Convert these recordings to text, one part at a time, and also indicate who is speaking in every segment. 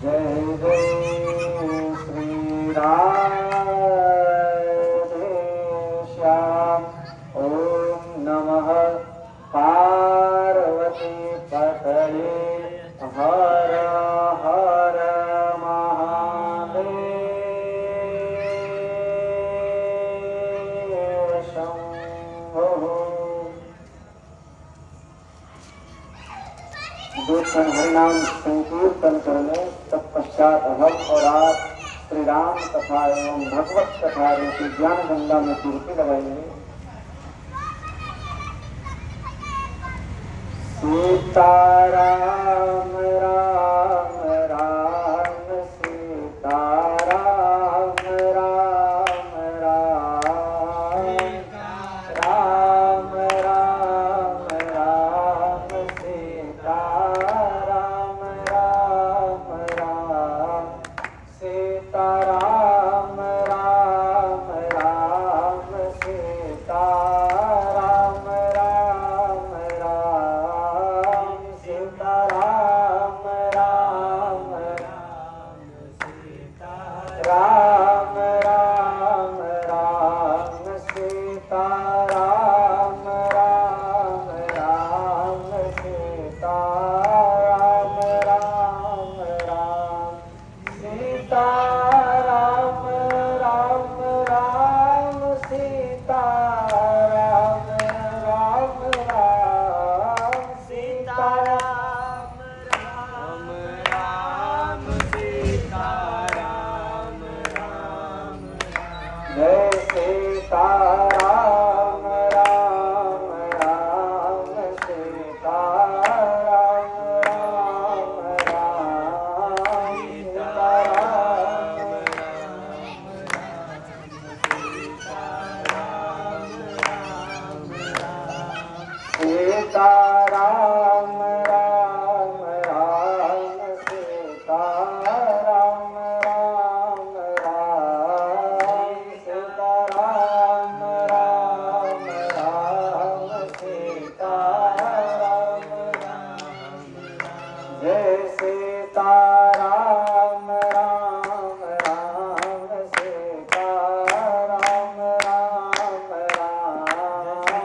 Speaker 1: जय जय श्री राम। दो क्षण हरिनाम संकीर्तन करने, तत्पश्चात हम और आप श्री राम कथा एवं भगवत कथा रूपी ज्ञान गंगा में डुबकी लगाएंगे। सीताराम राम राम सीताराम राम राम राम राम राम सीताराम राम राम सीताराम राम राम सीताराम राम राम सीताराम राम राम सीताराम राम राम सीताराम राम राम सीताराम राम राम सीताराम राम राम सीताराम राम राम सीताराम राम राम सीताराम राम जय सीताराम राम राम सीताराम राम राम सीताराम राम राम सीताराम राम राम सीताराम राम राम सीताराम राम जय सीताराम राम राम सीताराम राम राम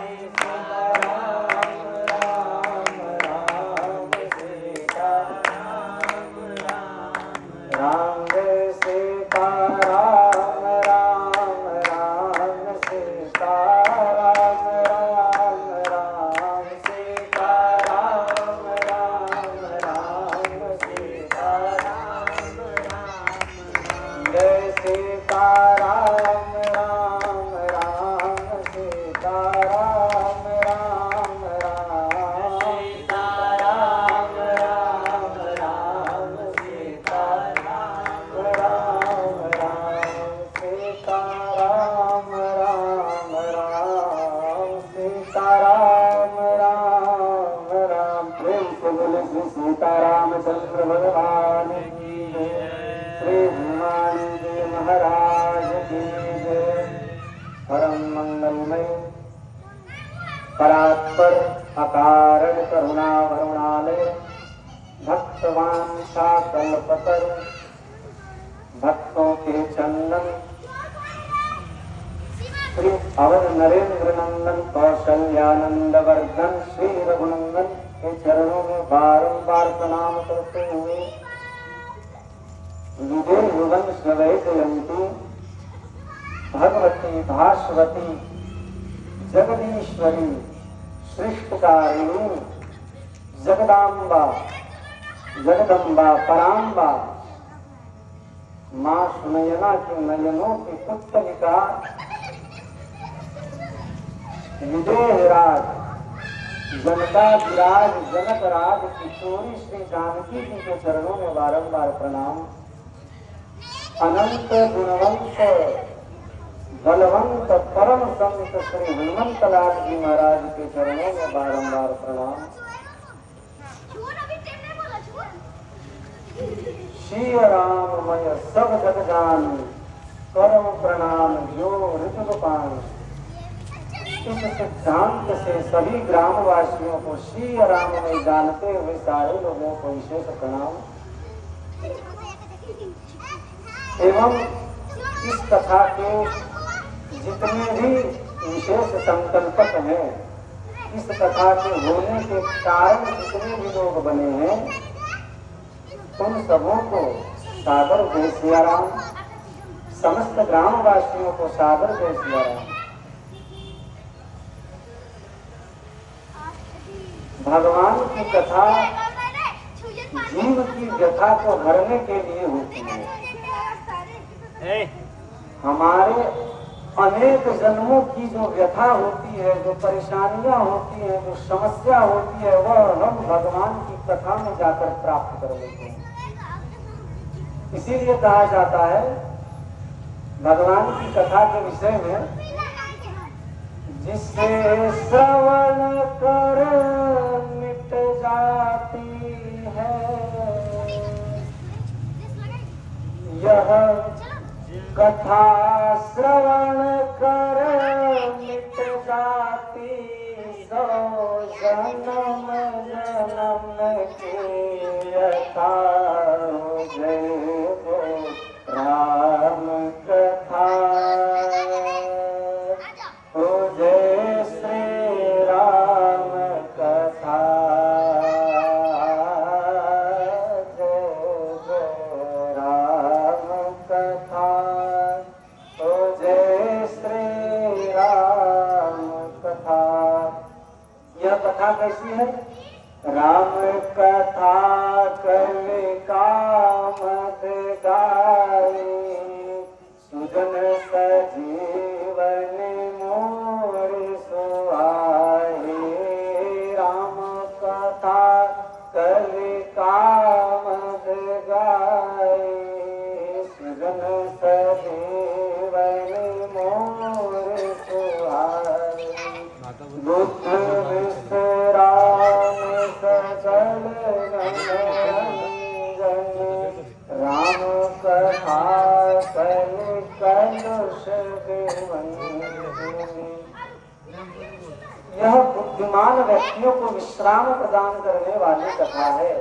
Speaker 1: सीताराम राम राम सीताराम राम जय सीताराम राम राम सीताराम राम राम सीताराम राम राम सीताराम जय सीताराम राम राम सीताराम राम राम सीताराम राम राम सीताराम राम राम सीताराम राम राम सीताराम राम राम प्रेम से बोले श्री सीतारामचंद्र भगवान की जय, श्री हनुमान जी महाराज की जय। परम मंगलमय परात्पर अकारण करुणा वरुणालय भक्तवान कल्पतर भक्तों के चंदन श्री अवध नरेंद्र नंदन कौशल्यानंद वर्धन श्री रघुनंदन के चरणों में बारंबार प्रणाम करते हुए विदेह वंश वैजयंती भगवती भास्वती जगदीश्वरी सृष्टिकारिणी जगदाम्बा जगदम्बा पराम्बा माँ सुनयना के नयनों की पुतलिका विदेहराज जनता विराज जनक राज किशोरी श्री जानकी जी के चरणों में बारंबार प्रणाम। अनंत गुणवंत बलवंत परम संत श्री हनुमंत लाल जी महाराज के चरणों में बारंबार प्रणाम। श्री राममय सब जग जान करम प्रणाम जो ऋतु पान। इस सिद्धांत से सभी ग्रामवासियों को श्री राम में जानते हुए सारे लोगों को विशेष प्रणाम एवं इस कथा के जितने भी विशेष संकल्पक हैं, इस कथा के होने के कारण जितने भी लोग बने हैं, उन सबों को सादर जय सिया राम। समस्त ग्रामवासियों को सादर जय सिया राम। भगवान की कथा जीव की व्यथा को हरने के लिए होती है। हमारे अनेक जन्मों की जो व्यथा होती है, जो परेशानियां होती है, जो समस्या होती है, वह हम भगवान की कथा में जाकर प्राप्त कर लेते हैं। इसीलिए कहा जाता है भगवान की कथा के विषय में, जिससे श्रवण कर मिट जाती है यह कथा, श्रवण कर मिट जाती सौ जन्म जन्म की यथा, जय राम कथा, हो जय श्री राम कथा, जय जय राम कथा, हो जय श्री राम कथा। यह कथा कैसी है? राम कथा कल कामद गाई, सुजन सजीवन मोर सुहाई। राम कथा कल कामद गाई, सुजन सजीवन मोर सुहाई। बुद्ध विश्राम सकल राम कथा कल कलुष यह बुद्धिमान व्यक्तियों को विश्राम प्रदान करने वाली कथा है।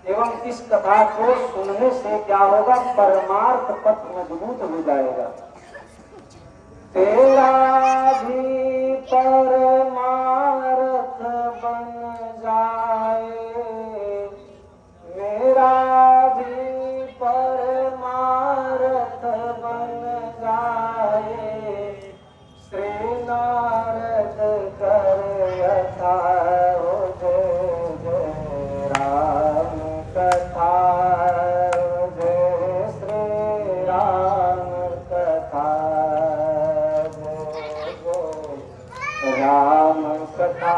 Speaker 1: एवं इस कथा को सुनने से क्या होगा? परमार्थ पथ मजबूत हो जाएगा। तेरा भी परमार्थ बन जाए, मेरा भी परमार्थ बन जाए। श्री नारद कर यथा, हो जय जय राम कथा, जय श्री राम कथा, राम कथा,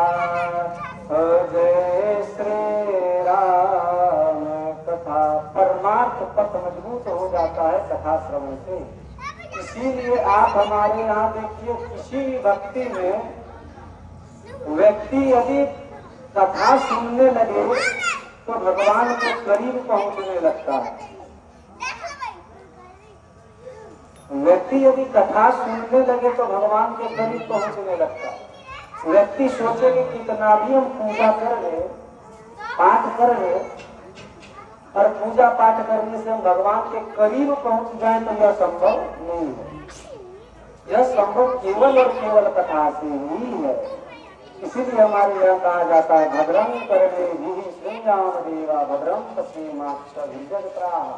Speaker 1: हो जय श्री राम कथा। परमार्थ पथ मजबूत हो जाता है कथा श्रवण से। इसीलिए आप हमारे यहाँ देखिए, किसी भी भक्ति में व्यक्ति यदि कथा सुनने लगे तो भगवान के करीब पहुंचने लगता है। व्यक्ति यदि कथा सुनने लगे तो भगवान के करीब पहुंचने लगता है। व्यक्ति सोचे कि कितना भी हम पूजा कर ले, पाठ कर ले, और पूजा पाठ करने से हम भगवान के करीब पहुंच जाए, तो यह संभव नहीं है। यह संभव केवल और केवल कथा से ही है। इसीलिए हमारे यहाँ कहा जाता है, भद्रं करणे भीः श्रृण्याम देवा, भद्रं पश्येमाक्षभिर्यजत्राः।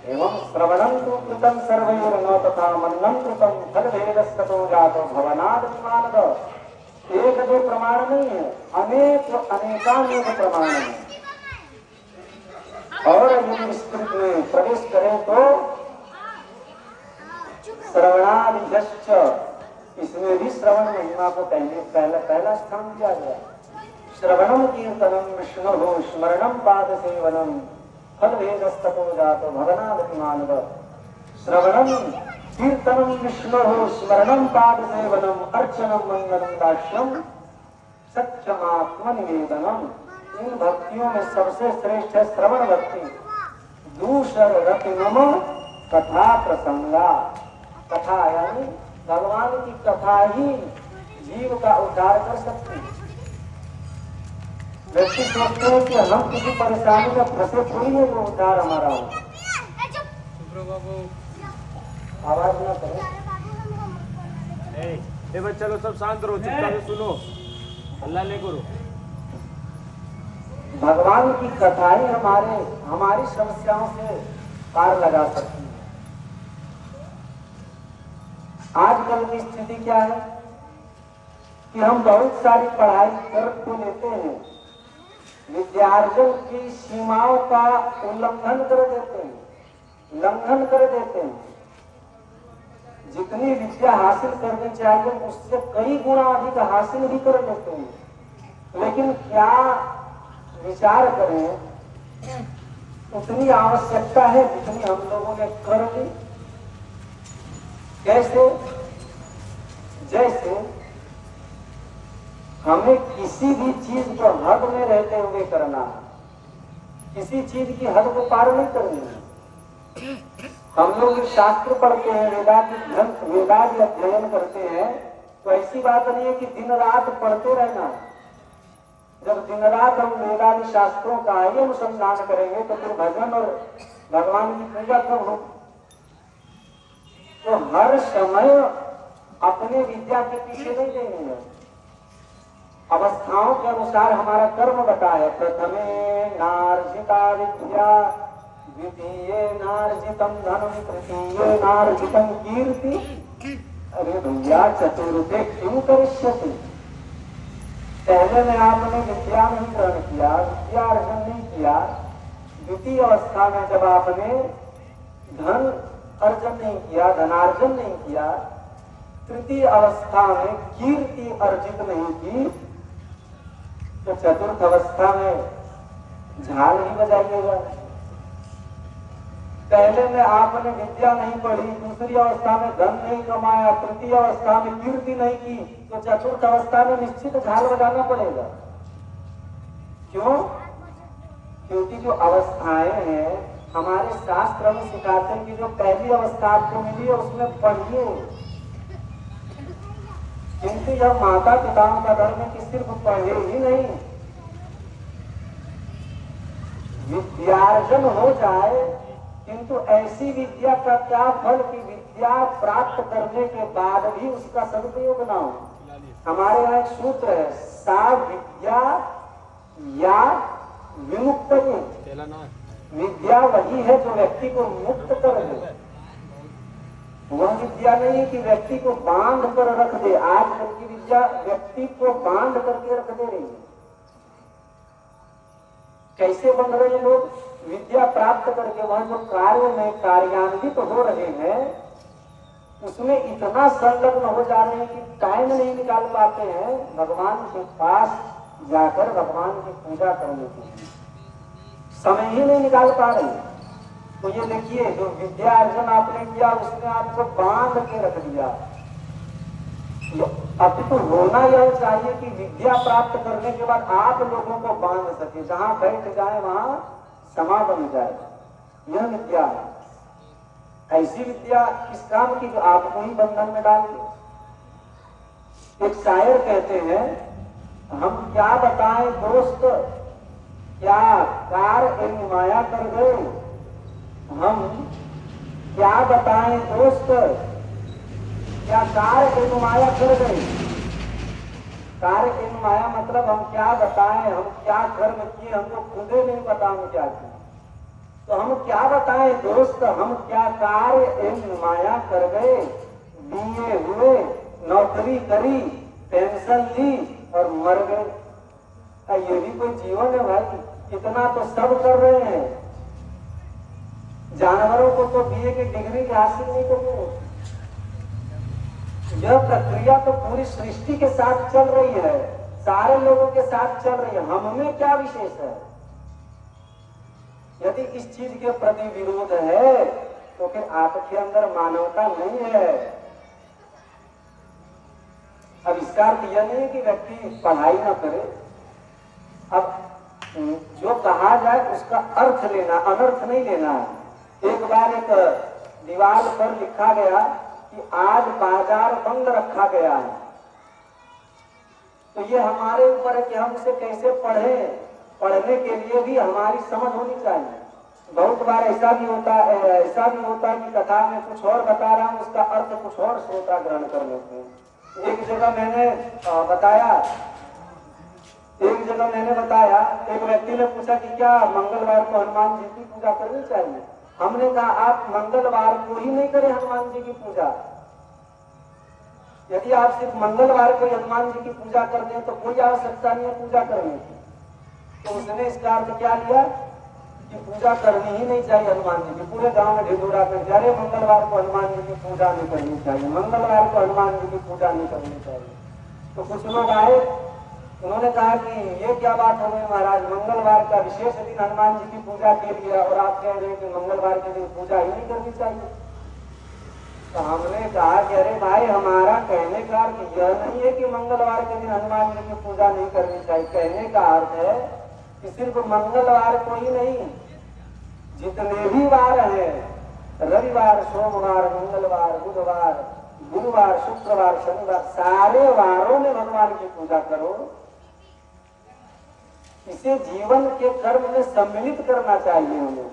Speaker 1: एवं श्रवणं तु कृतं सर्वैर्न तथा मन्नं कृतं फलभेदस्ततो जातो भवनाद विमानद। एक दो प्रमाण नहीं है, अनेकानेक प्रमाण है। और यदि विस्तृत में प्रवेश करें तो श्रवणादिश्च, इसमें भी श्रवण महिमा को पहला स्थान दिया गया। श्रवणम कीर्तनम विष्णु स्मरणम पाद सेवनम फलभेदस्ततो जातो भवनाद मानव। श्रवणम कीर्तनम विष्णु स्मरणम पाद सेवनम अर्चनम मंगलम दास्यम सत्यमात्मनिवेदनम। इन भक्तियों में सबसे श्रेष्ठ है श्रवण भक्ति। दूसर रतिनम कथा प्रसंगा। कथा यानी भगवान की कथा ही जीव का उद्धार कर सकती है। व्यक्ति सोचते हैं कि हम किसी परेशानी में फंसे थोड़ी है, वो उद्धार हमारा हो। आवाज ना करो।
Speaker 2: चलो सब शांत रहो, चुपचाप से सुनो, अल्लाह ले करो।
Speaker 1: भगवान की कथा ही हमारी समस्याओं से पार लगा सकती है। आजकल की स्थिति क्या है कि हम बहुत सारी पढ़ाई कर तो लेते हैं, विद्यार्जन की सीमाओं का उल्लंघन कर देते हैं, लंघन कर देते हैं। जितनी विद्या हासिल करनी चाहिए उससे कई गुना अधिक हासिल भी कर लेते हैं। लेकिन क्या विचार करें, उतनी आवश्यकता है जितनी हम लोगों ने कर ली। कैसे? जैसे हमें किसी भी चीज को हद में रहते हुए करना है, किसी चीज की हद को पार नहीं करनी है। हम लोग शास्त्र पढ़ते हैं, वेदादि अध्ययन करते हैं, तो ऐसी बात नहीं है कि दिन रात पढ़ते रहना। जब दिन रात हम वेदादि शास्त्रों का ही अनुसंधान करेंगे तो फिर भजन और भगवान की पूजा कब हो? तो हर समय अपने विद्या के पीछे नहीं देंगे। अवस्थाओं के अनुसार हमारा कर्म बता है। प्रथमे नार्जिता विद्या, द्वितीय नार्जितम धनम, तृतीय नार्जितम कीर्ति। अरे भैया, चतुर्थे क्यों करिष्यति? पहले में आपने विद्या नहीं ग्रहण किया, विद्या अर्जन नहीं किया। द्वितीय अवस्था में जब आपने धन अर्जन नहीं किया, धनार्जन नहीं किया, तृतीय अवस्था में कीर्ति अर्जित नहीं की, तो चतुर्थ अवस्था में झाल ही बजाइएगा। पहले में आपने विद्या नहीं पढ़ी, दूसरी अवस्था में धन नहीं कमाया, तृतीय अवस्था में कीर्ति नहीं की, तो चतुर्थ अवस्था में निश्चित झाल बजाना पड़ेगा। क्यों? क्योंकि जो अवस्थाएं हैं हमारे शास्त्र में सिखाते हैं कि जो पहली अवस्था आपको मिली है उसमें पढ़िए। किंतु यह माता पिताओं का धर्म है कि सिर्फ पढ़े ही नहीं, विद्यार्जन हो जाए। किंतु ऐसी विद्या का क्या फल कि विद्या प्राप्त करने के बाद भी उसका सदुपयोग ना हो। हमारे यहाँ एक सूत्र है, सा विद्या या विमुक्त। विद्या वही है जो व्यक्ति को मुक्त कर दे। वह विद्या नहीं है कि व्यक्ति को बांध कर रख दे। आजकल की विद्या व्यक्ति को बांध करके रख दे रही है। कैसे बन रहे हैं लोग? विद्या प्राप्त करके वह जो कार्य में कार्यान्वित हो रहे हैं उसमें इतना संलग्न हो जा रहे हैं कि टाइम नहीं निकाल पाते हैं भगवान के पास जाकर भगवान की पूजा करने के लिए, समय ही नहीं निकाल पा रहे। तो ये देखिए, जो विद्या अर्जन आपने किया उसने आपको बांध के रख दिया। अब तो होना यह चाहिए कि विद्या प्राप्त करने के बाद आप लोगों को बांध सके, जहां बैठ जाए वहां समा बन जाए। यह विद्या है। ऐसी विद्या किस काम की जो आपको ही बंधन में डाल दे। एक शायर कहते हैं, हम क्या बताएं दोस्त, क्या कार एवं माया कर गए। हम क्या बताएं दोस्त, क्या कार एवं माया कर गए। कार एवं माया मतलब हम क्या बताएं, हम क्या कर्म किए, हमको खुद ही नहीं पता हम क्या किए। तो हम क्या बताएं दोस्त, हम क्या कार एवं माया कर गए। बीए हुए, नौकरी करी, पेंशन ली और मर गए। ये भी कोई जीवन है भाई? इतना तो सब कर रहे हैं। जानवरों को तो बीए की डिग्री हासिल नहीं करनी। यह प्रक्रिया तो पूरी सृष्टि के साथ चल रही है, सारे लोगों के साथ चल रही है। हमें क्या विशेष है? यदि इस चीज के प्रति विरोध है तो फिर आपके अंदर मानवता नहीं है। अब इसका अर्थ यह नहीं है कि व्यक्ति पढ़ाई ना करे। अब जो कहा जाए उसका अर्थ लेना, अनर्थ नहीं लेना है। एक बार एक दीवार पर लिखा गया कि आज बाजार बंद रखा गया है, तो ये हमारे ऊपर है कि हम उसे कैसे पढ़ें। पढ़ने के लिए भी हमारी समझ होनी चाहिए। बहुत बार ऐसा भी होता है कि कथा में कुछ और बता रहा हूँ, उसका अर्थ कुछ और श्रोता ग्रहण कर लेते हैं। एक जगह मैंने बताया, एक व्यक्ति ने पूछा कि क्या मंगलवार को हनुमान जी की पूजा करनी चाहिए। हमने कहा आप मंगलवार को ही नहीं करें हनुमान जी की पूजा। यदि आप सिर्फ मंगलवार को हनुमान जी की पूजा कर दें तो कोई आवश्यकता नहीं है पूजा करने की। तो उसने इसका अर्थ क्या लिया कि पूजा करनी ही नहीं चाहिए हनुमान जी की। पूरे गांव में ढिढोरा कर दिया, अरे मंगलवार को हनुमान जी की पूजा नहीं करनी चाहिए, मंगलवार को हनुमान जी की पूजा नहीं करनी चाहिए। तो कुछ लोग आए, उन्होंने कहा कि ये क्या बात हो गई महाराज, मंगलवार का विशेष दिन हनुमान जी की पूजा के लिए और आप कह रहे हैं कि मंगलवार के दिन पूजा ही नहीं करनी चाहिए। तो हमने कहा कि अरे भाई, हमारा कहने का अर्थ यह नहीं है कि मंगलवार के दिन हनुमान जी की पूजा नहीं करनी चाहिए। कहने का अर्थ है कि सिर्फ मंगलवार को ही नहीं, जितने भी वार हैं, रविवार, सोमवार, मंगलवार, बुधवार, गुरुवार, शुक्रवार, शनिवार, सारे वारों में भगवान की पूजा करो। इसे जीवन के कर्म में सम्मिलित करना चाहिए हमें।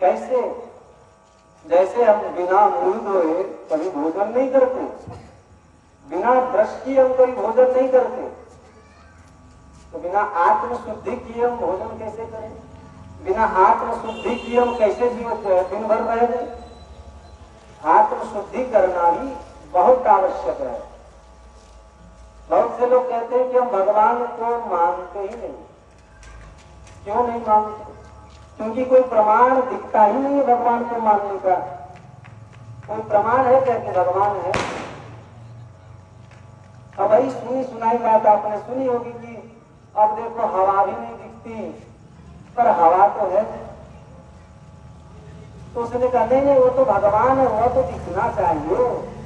Speaker 1: कैसे? जैसे हम बिना मुंह धोए कभी भोजन नहीं करते, बिना ब्रश किए हम कभी भोजन नहीं करते, तो बिना आत्म शुद्धि किए हम भोजन कैसे करें? बिना आत्म शुद्धि किए हम कैसे दिन भर रहेंगे? आत्म शुद्धि करना भी बहुत आवश्यक है। बहुत से लोग कहते हैं कि हम भगवान को मानते ही नहीं। क्यों नहीं मानते? क्योंकि कोई प्रमाण दिखता ही नहीं है भगवान को मानने का। कोई प्रमाण है क्या कि भगवान है? अब वही सुनी सुनाई बात आपने सुनी होगी कि अब देखो हवा भी नहीं दिखती, पर हवा तो है। तो उसने कहा नहीं नहीं, वो तो भगवान है, वो तो दिखना चाहिए,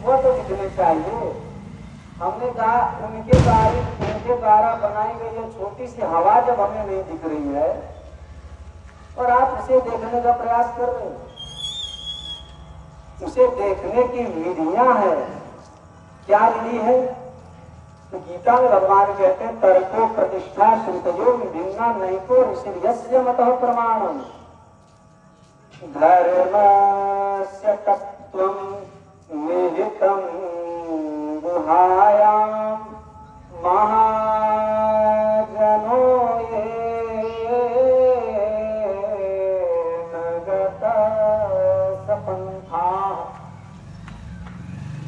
Speaker 1: वो तो दिखने चाहिए। हमने कहा उनके द्वारा बनाई गई ये छोटी सी हवा जब हमें नहीं दिख रही है और आप उसे देखने का प्रयास कर रहे हैं, उसे देखने की विधियां है। क्या विधि है? तो गीता में भगवान कहते हैं तर्को प्रतिष्ठा श्रुतयो विभिन्ना नैको ऋषिर्यस्य मतः प्रमाणम् धर्मस्य तत्त्वं विहितं गुहायां महाजनो ये नगता सपन्था।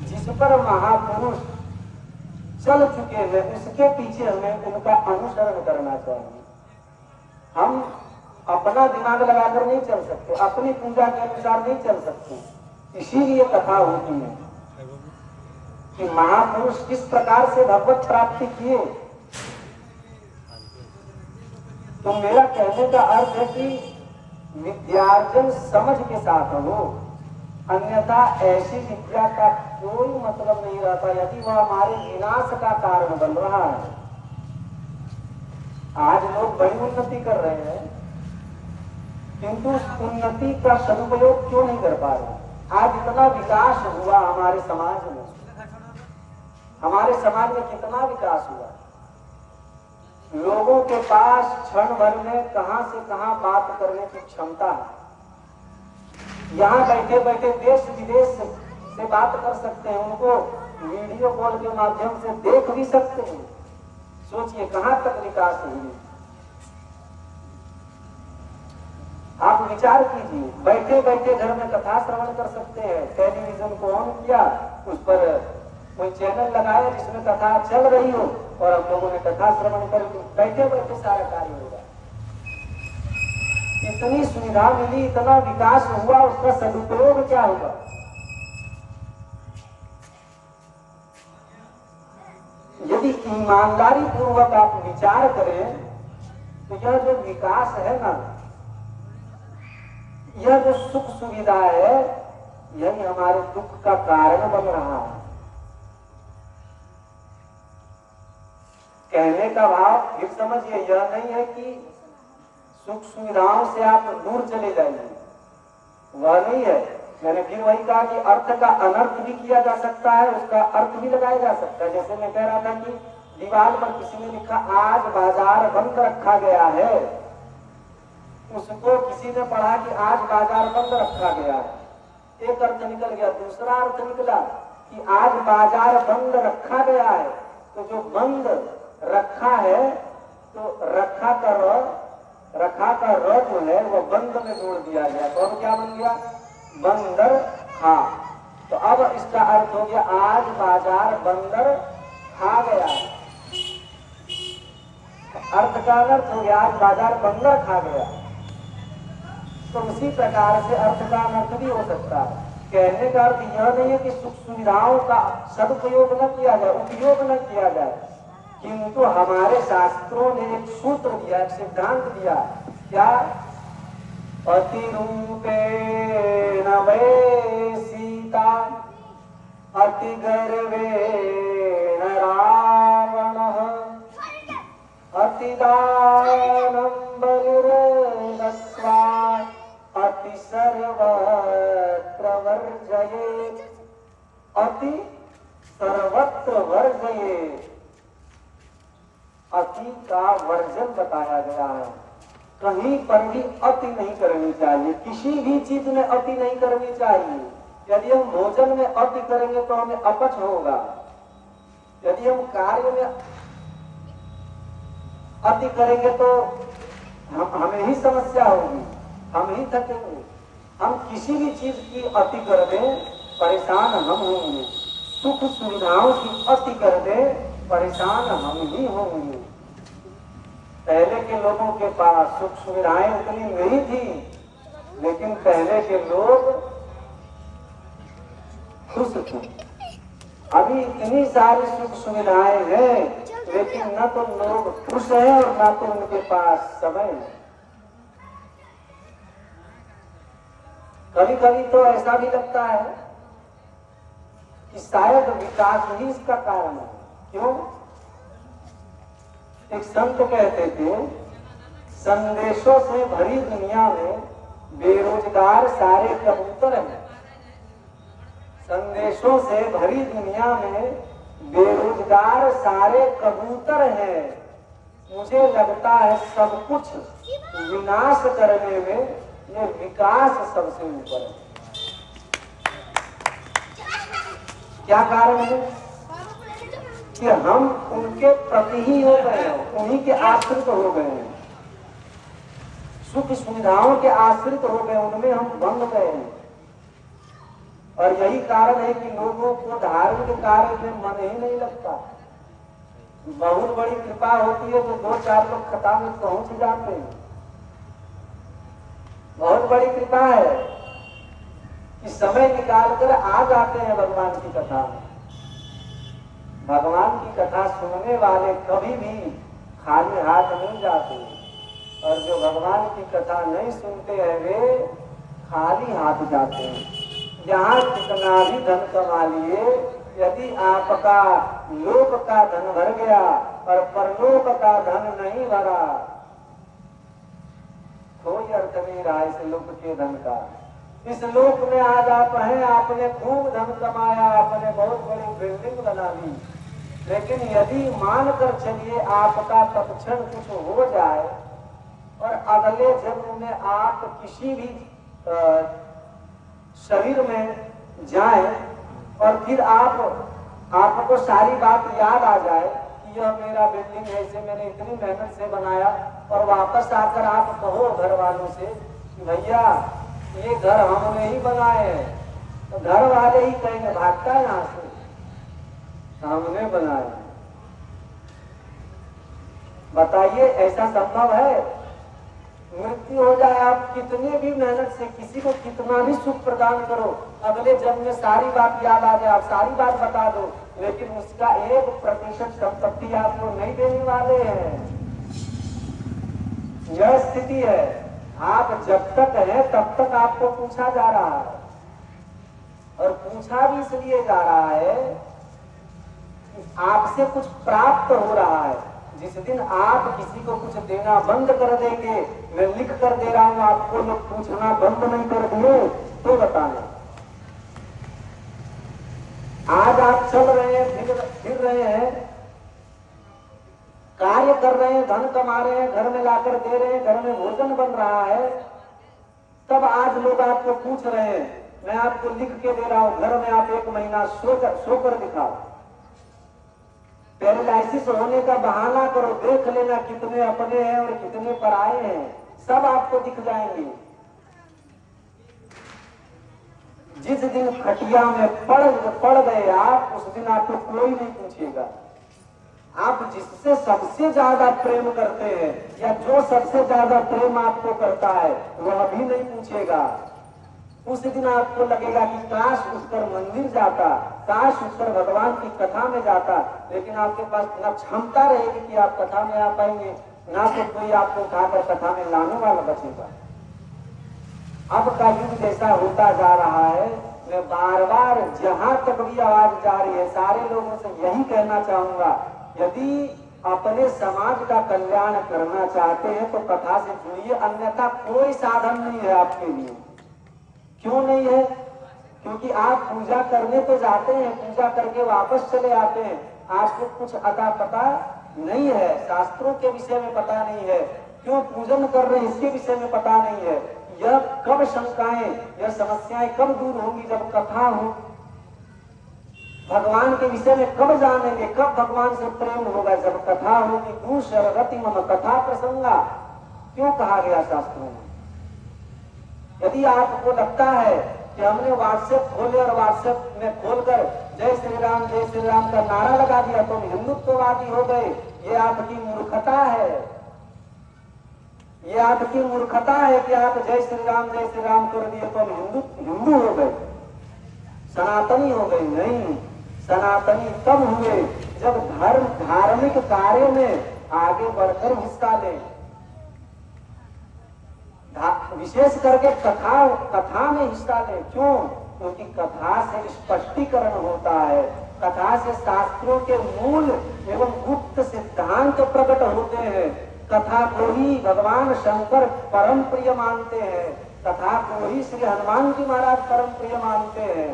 Speaker 1: जिस पर महापुरुष चल चुके हैं उसके पीछे हमें उनका अनुसरण करना चाहिए। हम अपना दिमाग लगाकर नहीं चल सकते, अपनी पूजा के अनुसार नहीं चल सकते। इसीलिए कथा होती है कि महापुरुष किस प्रकार से भगवत प्राप्ति किए। तो मेरा कहने का अर्थ है कि विद्यार्जन समझ के साथ हो, अन्यथा ऐसी विद्या का कोई मतलब नहीं रहता यदि वह हमारे विनाश का कारण बन रहा है। आज लोग बड़ी उन्नति कर रहे हैं किंतु उस उन्नति का सदुपयोग क्यों नहीं कर पा रहे? आज इतना विकास हुआ हमारे समाज में, हमारे समाज में कितना विकास हुआ। लोगों के पास क्षण भर में कहां से कहां बात करने की क्षमता है। यहाँ बैठे बैठे देश विदेश से बात कर सकते हैं, उनको वीडियो कॉल के माध्यम से देख भी सकते हैं। सोचिए कहां तक विकास हुई। आप विचार कीजिए, बैठे बैठे घर में कथा श्रवण कर सकते हैं। टेलीविजन को ऑन किया, उस पर कोई चैनल लगाया जिसमें कथा चल रही हो और हम लोगों ने कथा श्रवण कर ली। बैठे बैठे सारा कार्य होगा। इतनी सुविधा मिली, इतना विकास हुआ, उसका सदुपयोग क्या होगा? यदि ईमानदारी पूर्वक आप विचार करें तो यह जो विकास है ना, यह जो सुख सुविधा है, यही हमारे दुख का कारण बन रहा है। कहने का भाव फिर समझिए, यह नहीं है कि सुख सुविधाओं से आप दूर चले जाइए, वह नहीं है। मैंने फिर वही कहा कि अर्थ का अनर्थ भी किया जा सकता है, उसका अर्थ भी लगाया जा सकता है। जैसे मैं कह रहा था कि दीवार पर किसी ने लिखा आज बाजार बंद रखा गया है, उसको किसी ने पढ़ा कि आज बाजार बंद रखा गया है, एक अर्थ निकल गया। दूसरा अर्थ निकला कि आज बाजार बंद रखा गया है, तो जो बंद रखा है तो रखा का र जो है वो बंद में जोड़ दिया गया, तो अब क्या बन गया? बंदर खा। तो अब इसका अर्थ हो गया आज बाजार बंदर खा गया। अर्थ का अनर्थ हो गया, आज बाजार बंदर खा गया। तो उसी प्रकार से अर्थ का अनर्थ भी हो सकता है। कहने का अर्थ यह नहीं है कि सुख सुविधाओं का सदुपयोग न किया जाए, उपयोग न किया जाए, किंतु हमारे शास्त्रों ने एक सूत्र दिया, एक सिद्धांत दिया, क्या? अतिरूपेण वै सीता अतिगर्वेण रावणः अतिदानं बलिर्दत्त्वा अति सर्वत्र वर्जयेत्। अति सर्वत्र वर्जयेत्, अति का वर्जन बताया गया है। कहीं पर भी अति नहीं करनी चाहिए, किसी भी चीज में अति नहीं करनी चाहिए। यदि हम भोजन में अति करेंगे तो हमें अपच होगा, यदि हम कार्य में अति करेंगे तो हमें ही समस्या होगी, हम ही थकेंगे। हम किसी भी चीज की अति कर दें, परेशान हम होंगे। सुख सुविधाओं की अति कर दें, परेशान हम ही होंगे। पहले के लोगों के पास सुख सुविधाएं उतनी नहीं थी, लेकिन पहले के लोग खुश थे। अभी इतनी सारी सुख सुविधाएं हैं, लेकिन न तो लोग खुश हैं और न तो उनके पास समय है। कभी कभी तो ऐसा भी लगता है कि शायद विकास ही इसका कारण है। क्यों? एक संत कहते थे, संदेशों से भरी दुनिया में बेरोजगार सारे कबूतर हैं। संदेशों से भरी दुनिया में बेरोजगार सारे कबूतर हैं। मुझे लगता है सब कुछ विनाश करने में ये विकास सबसे ऊपर है। क्या कारण है? कि हम उनके प्रति ही हो गए हैं, उन्हीं के आश्रित हो गए हैं, सुख सुविधाओं के आश्रित हो गए, उनमें हम बंध गए हैं। और यही कारण है कि लोगों को धार्मिक कार्य में मन ही नहीं लगता। बहुत बड़ी कृपा होती है तो 2-4 लोग खता में पहुंच जाते हैं। बहुत बड़ी कृपा है कि समय निकालकर आ जाते हैं भगवान की कथा में। भगवान की कथा सुनने वाले कभी भी खाली हाथ नहीं जाते, और जो भगवान की कथा नहीं सुनते हैं वे खाली हाथ जाते हैं। जहाँ कितना भी धन कमा लिए, यदि आपका लोक का धन भर गया और परलोक का धन नहीं भरा, कोई अर्थ नहीं रहा इस लोक के धन का। इस लोक में आज आप हैं, आपने खूब धन कमाया, आपने बहुत बड़ी बिल्डिंग बना ली, लेकिन यदि मानकर चलिए आपका तत्क्षण कुछ हो जाए और अगले जन्म में आप किसी भी शरीर में जाएं और फिर आपको सारी बात याद आ जाए कि यह मेरा बिल्डिंग है, इसे मैंने इतनी मेहनत से बनाया, और वापस आकर आप कहो घर वालों से कि भैया ये घर हमने ही बनाए हैं, तो घर वाले ही कहेंगे भागता है यहाँ से, हमने बनाया। बताइए ऐसा संभव है? मृत्यु हो जाए, आप कितने भी मेहनत से किसी को कितना भी सुख प्रदान करो, अगले जन्म में सारी बात याद आ जाए, आप सारी बात बता दो, लेकिन उसका 1% संपत्ति आपको नहीं देने वाले हैं। यह स्थिति है। आप जब तक हैं तब तक आपको पूछा जा रहा है, और पूछा भी इसलिए जा रहा है कि आपसे कुछ प्राप्त हो रहा है। जिस दिन आप किसी को कुछ देना बंद कर देंगे, मैं लिख कर दे रहा हूं आपको, लोग पूछना बंद नहीं कर दिए तो बताना। आज आप चल रहे हैं, फिर रहे हैं, कार्य कर रहे हैं, धन कमा रहे हैं, घर में लाकर दे रहे हैं, घर में भोजन बन रहा है, तब आज लोग आपको पूछ रहे हैं, मैं आपको लिख के दे रहा हूं, घर में आप 1 महीना सोकर दिखाओ। पैरालिसिस होने का बहाना करो, देख लेना कितने अपने हैं और कितने पराए हैं, सब आपको दिख जाएंगे। जिस दिन खटिया में पड़ गए आप, उस दिन आपको कोई नहीं पूछेगा। आप जिससे सबसे ज्यादा प्रेम करते हैं या जो सबसे ज्यादा प्रेम आपको करता है वह भी नहीं पूछेगा। उस दिन आपको लगेगा कि काश उसकर मंदिर जाता, काश उसकर भगवान की कथा में जाता, लेकिन आपके पास न क्षमता रहेगी कि आप कथा में आ पाएंगे, ना तो कोई आपको उठाकर कथा में लाने वाला बचेगा। अब का युग जैसा होता जा रहा है, मैं बार बार जहां तक भी आवाज जा रही है सारे लोगों से यही कहना चाहूंगा, यदि अपने समाज का कल्याण करना चाहते हैं तो कथा से जुड़िए, अन्यथा कोई साधन नहीं है आपके लिए। क्यों नहीं है? क्योंकि आप पूजा करने तो जाते हैं, पूजा करके वापस चले आते हैं, आपको कुछ अता पता नहीं है, शास्त्रों के विषय में पता नहीं है, क्यों पूजन कर रहे हैं इसके विषय में पता नहीं है। यह कब शंकाएं, यह समस्याएं कब दूर होंगी? जब कथा हो। भगवान के विषय में कब जानेंगे, कब भगवान से प्रेम होगा? जब कथा होगी। दूषरति मम कथा प्रसंगा, क्यों कहा गया शास्त्रों में? यदि आपको लगता है कि हमने व्हाट्सएप खोले और व्हाट्सएप में खोलकर जय श्री राम का नारा लगा दिया तो हम हिंदुत्ववादी हो गए, ये आपकी मूर्खता है। ये आपकी मूर्खता है कि आप जय श्री राम कर दिए तो हम हिंदू हो गए, सनातनी हो गए। नहीं, सनातनी तब हुए जब धार्मिक कार्य में आगे बढ़कर हिस्सा ले, विशेष करके कथा में हिस्सा ले। क्यों? क्योंकि कथा से स्पष्टीकरण होता है, कथा से शास्त्रों के मूल एवं गुप्त सिद्धांत प्रकट होते हैं। कथा को ही भगवान शंकर परम प्रिय मानते हैं, कथा को ही श्री हनुमान जी महाराज परम प्रिय मानते हैं।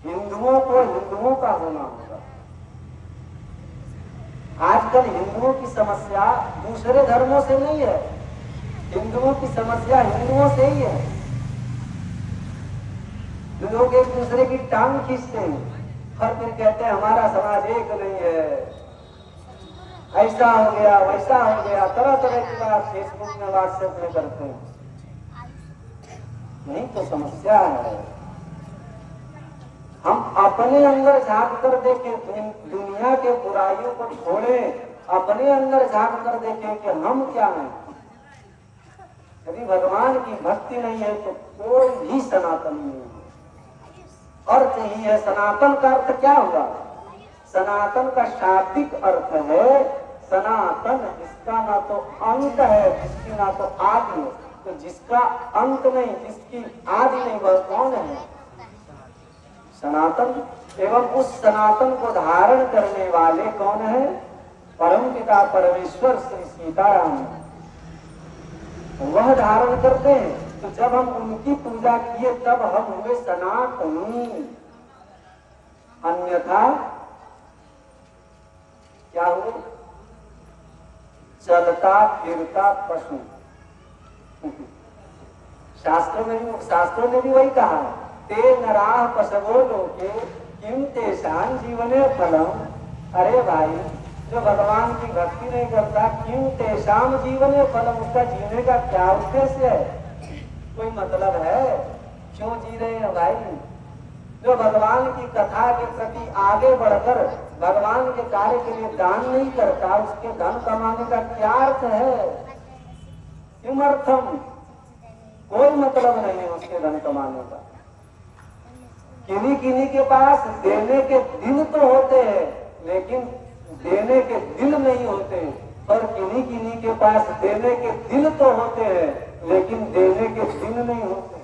Speaker 1: हिंदुओं को हिंदुओं का होना होगा। आजकल हिंदुओं की समस्या दूसरे धर्मों से नहीं है, हिंदुओं की समस्या हिंदुओं से ही है। लोग एक दूसरे की टांग खींचते हैं और फिर कहते हैं हमारा समाज एक नहीं है, ऐसा हो गया वैसा हो गया, तरह तरह की बात फेसबुक में व्हाट्सएप में करते हैं। नहीं तो समस्या है। हम अपने अंदर झांक कर देखें, दुनिया के बुराइयों को छोड़ें, अपने अंदर झांक कर देखें कि हम क्या हैं। यदि भगवान की भक्ति नहीं है तो कोई भी सनातन नहीं है। अर्थ ही है सनातन का अर्थ क्या हुआ? सनातन का शाब्दिक अर्थ है सनातन, जिसका ना तो अंत है, जिसकी ना तो आदि है। तो जिसका अंत नहीं, जिसकी आदि नहीं, वह कौन है? सनातन। एवं उस सनातन को धारण करने वाले कौन है? परमपिता परमेश्वर श्री सीताराम, वह धारण करते हैं। तो जब हम उनकी पूजा किए तब हम हुए सनातनी, अन्यथा क्या हुए? चलता फिरता पशु। शास्त्रों ने भी वही कहा, ते नराः पशवो लोके किम तेषां जीवने फलम। अरे भाई, जो भगवान की भक्ति नहीं करता, क्यों तेषाम जीवने फलम, उसका जीने का क्या उद्देश्य है? कोई मतलब है? क्यों जी रहे हैं भाई? जो भगवान की कथा के प्रति आगे बढ़कर भगवान के कार्य के लिए दान नहीं करता, उसके धन कमाने का क्या अर्थ है? किमर्थम? कोई मतलब नहीं है उसके धन कमाने का। किन्हीं के पास देने के दिन तो होते हैं, लेकिन देने के दिल नहीं होते। और किन्हीं के पास देने के दिल तो होते हैं, लेकिन देने के दिन नहीं होते।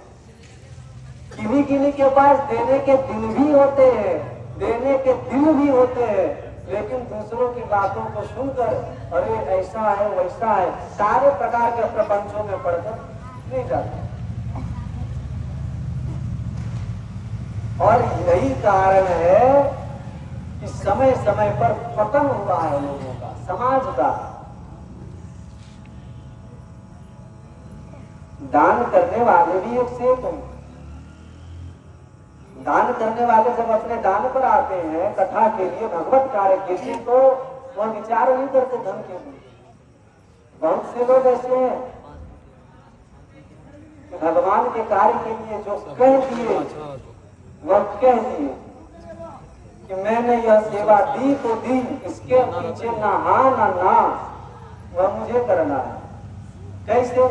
Speaker 1: किन्हीं के पास देने के दिन भी होते हैं, देने के दिन भी होते हैं, लेकिन दूसरों की बातों को सुनकर अरे ऐसा है वैसा है, सारे प्रकार के प्रपंचों में पढ़कर नहीं जाते। और यही कारण है कि समय समय पर पतन हुआ है लोगों का, समाज का। दान करने वाले भी एक से एक हैं। दान करने वाले जब अपने दान पर आते हैं कथा के लिए, भगवत कार्य के लिए, तो वह विचार नहीं करते धन के लिए। बहुत से लोग ऐसे हैं कि भगवान के कार्य के लिए जो कह दिए वह कह दिए, कि मैंने यह सेवा दी तो दी, इसके पीछे ना हाँ ना ना, वह मुझे करना है। कैसे?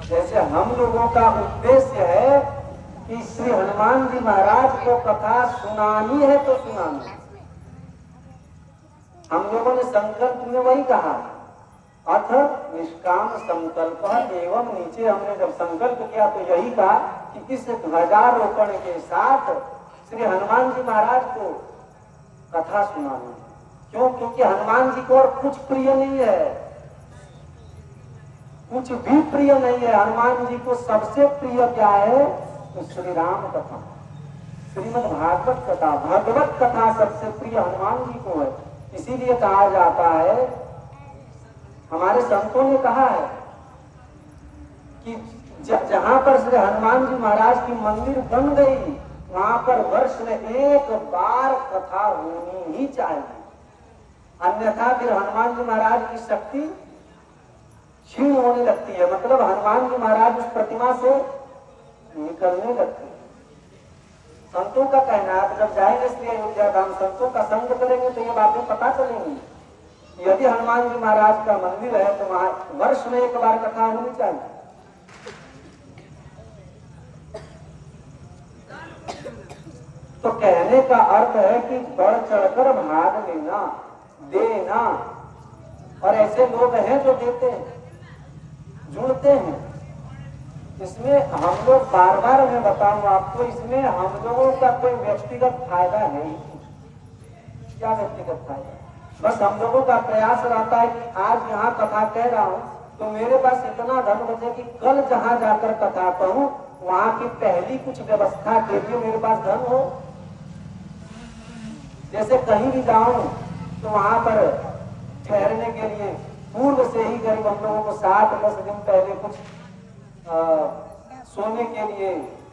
Speaker 1: जैसे हम लोगों का उद्देश्य है कि श्री हनुमान जी महाराज को कथा सुनानी है तो सुनानी। हम लोगों ने संकल्प में वही कहा, अथ निष्काम संकल्प एवं, नीचे हमने जब संकल्प किया तो यही कहा कि इस ध्वजारोपण के साथ श्री हनुमान जी महाराज को कथा सुनानी। क्यों? क्योंकि हनुमान जी को और कुछ प्रिय नहीं है, कुछ भी प्रिय नहीं है। हनुमान जी को सबसे प्रिय क्या है? तो श्री राम कथा, श्रीमद् भागवत कथा, भगवत कथा सबसे प्रिय हनुमान जी को है। इसीलिए कहा जाता है, हमारे संतों ने कहा है कि जहां पर श्री हनुमान जी महाराज की मंदिर बन गई, वहां पर वर्ष में एक बार कथा होनी ही चाहिए, अन्यथा फिर हनुमान जी महाराज की शक्ति क्षीण होने लगती है। मतलब हनुमान जी महाराज उस प्रतिमा से निकलने लगते हैं। संतों का कहना है, जब जाएंगे श्री अयोध्या धाम, संतों का संग करेंगे तो ये बातें पता चलेंगी। यदि हनुमान जी महाराज का मंदिर है तो वहां वर्ष में एक बार कथा होनी चाहिए। तो कहने का अर्थ है कि बढ़ चढ़कर भाग लेना, देना। और ऐसे लोग हैं जो देते हैं, जुड़ते हैं। इसमें हम लोग बार बार मैं बताऊं आपको, इसमें हम लोगों का कोई व्यक्तिगत फायदा नहीं। क्या व्यक्तिगत फायदा? बस हम लोगों का प्रयास रहता है कि आज यहाँ कथा कह रहा हूँ तो मेरे पास इतना धन बचे कि कल जहाँ जाकर कथा कहूँ वहां की पहली कुछ व्यवस्था के लिए मेरे पास धन हो। जैसे कहीं भी जाऊं तो वहां पर ठहरने के लिए पूर्व से ही करीब हम लोगों को 7-10 दिन पहले कुछ सोने के लिए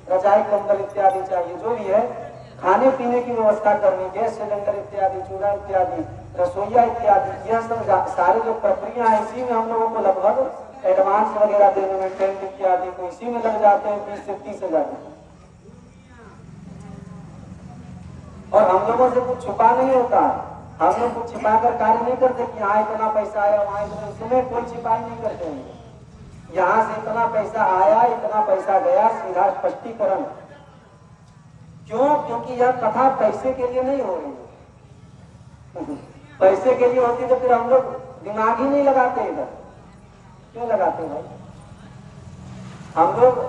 Speaker 1: रजाई कंबल इत्यादि चाहिए, जो भी है। खाने पीने की व्यवस्था करनी, गैस सिलेंडर इत्यादि, चूल्हा इत्यादि, रसोईया इत्यादि, यह सब सारे जो प्रक्रिया है इसी में हम लोगों को लगभग एडवांस वगैरह देने में, टेंट इत्यादि को इसी में लग जाते हैं 20 से 30 हजार। और हम लोगों से कुछ छुपा नहीं होता, हम लोग कुछ छिपा कर कार्य नहीं करते कि यहाँ इतना पैसा आया वहां इतना, इसमें कोई छिपाई नहीं करते हैं। यहाँ से इतना पैसा आया, इतना पैसा गया, सीधा स्पष्टीकरण। क्यों? क्योंकि यह कथा पैसे के लिए नहीं हो रही है। पैसे के लिए होती तो फिर हम लोग दिमाग ही नहीं लगाते इधर। क्यों लगाते भाई? हम लोग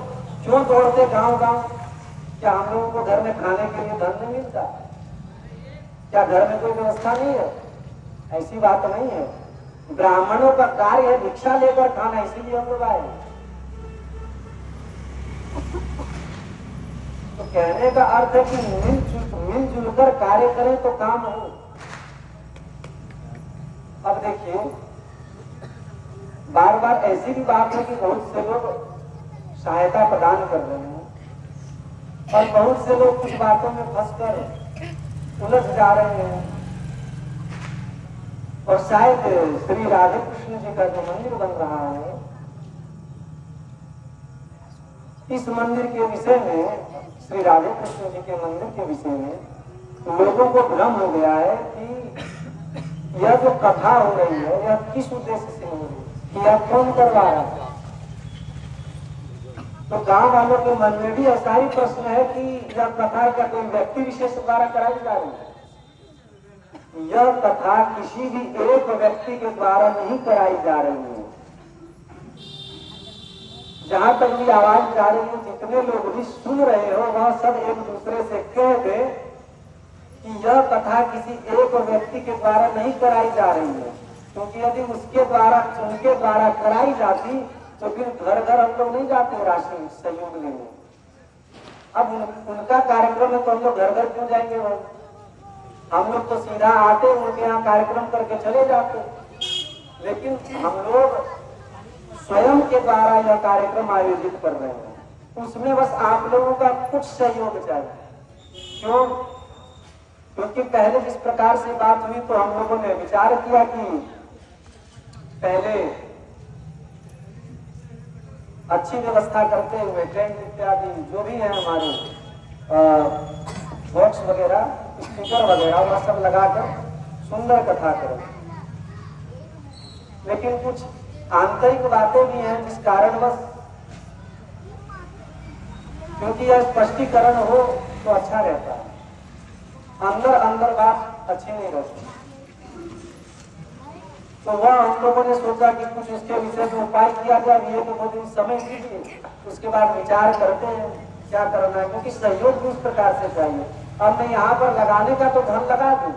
Speaker 1: क्यों दौड़ते गांव गांव? क्या हम लोगों को घर में खाने के लिए धन नहीं मिलता? क्या घर में कोई व्यवस्था नहीं है? ऐसी बात नहीं है। ब्राह्मणों का कार्य है भिक्षा लेकर खाना, इसीलिए हम लोग आए। तो कहने का अर्थ है कि मिलजुल कर कार्य करें तो काम हो। अब देखिए, बार बार ऐसी भी बात है कि बहुत से लोग सहायता प्रदान कर रहे हैं और बहुत से लोग कुछ बातों में फंसकर उलझ जा रहे हैं। और शायद श्री राधे कृष्ण जी का जो मंदिर बन रहा है, इस मंदिर के विषय में, श्री राधे कृष्ण जी के मंदिर के विषय में लोगों को भ्रम हो गया है कि यह जो कथा हो रही है यह किस उद्देश्य से हो रही है, यह कौन करवा रहा है। तो गांव वालों के मन में भी ऐसा ही प्रश्न है कि यह कथा का कोई व्यक्ति विशेष द्वारा कराई जा रही है। यह कथा किसी भी एक व्यक्ति के द्वारा नहीं कराई जा रही है। जहां तक भी आवाज जा रही है, जितने लोग भी सुन रहे हो वह सब एक दूसरे से कह दे कि यह कथा किसी एक व्यक्ति के द्वारा नहीं कराई जा रही है। क्योंकि यदि उसके द्वारा कराई जाती तो फिर घर घर हम लोग नहीं जाते राशि सहयोग लेने। अब उनका कार्यक्रम है तो हम लोग घर घर क्यों जाएंगे? हम लोग तो सीधा आते उनके यहाँ कार्यक्रम करके चले जाते। लेकिन हम लोग स्वयं के द्वारा यह कार्यक्रम आयोजित कर रहे हैं, उसमें बस आप लोगों का कुछ सहयोग चाहिए। क्यों? क्योंकि पहले जिस प्रकार से बात हुई तो हम लोगों ने विचार किया कि पहले अच्छी व्यवस्था करते हुए टेंट इत्यादि जो भी है हमारे बॉक्स वगैरह स्पीकर वगैरह वह सब लगाकर सुंदर कथा करें। लेकिन कुछ आंतरिक बातें भी हैं जिस कारणवश, क्योंकि यह स्पष्टीकरण हो तो अच्छा रहता है, अंदर अंदर बात अच्छी नहीं रहती। तो वह हम लोगों ने सोचा कि कुछ इसके विषय में उपाय किया जाए। ये तो बहुत दिन समय दीजिए, उसके बाद विचार करते हैं क्या करना है, क्योंकि सहयोग भी उस प्रकार से चाहिए। अब मैं यहाँ पर लगाने का तो धन लगा दूं,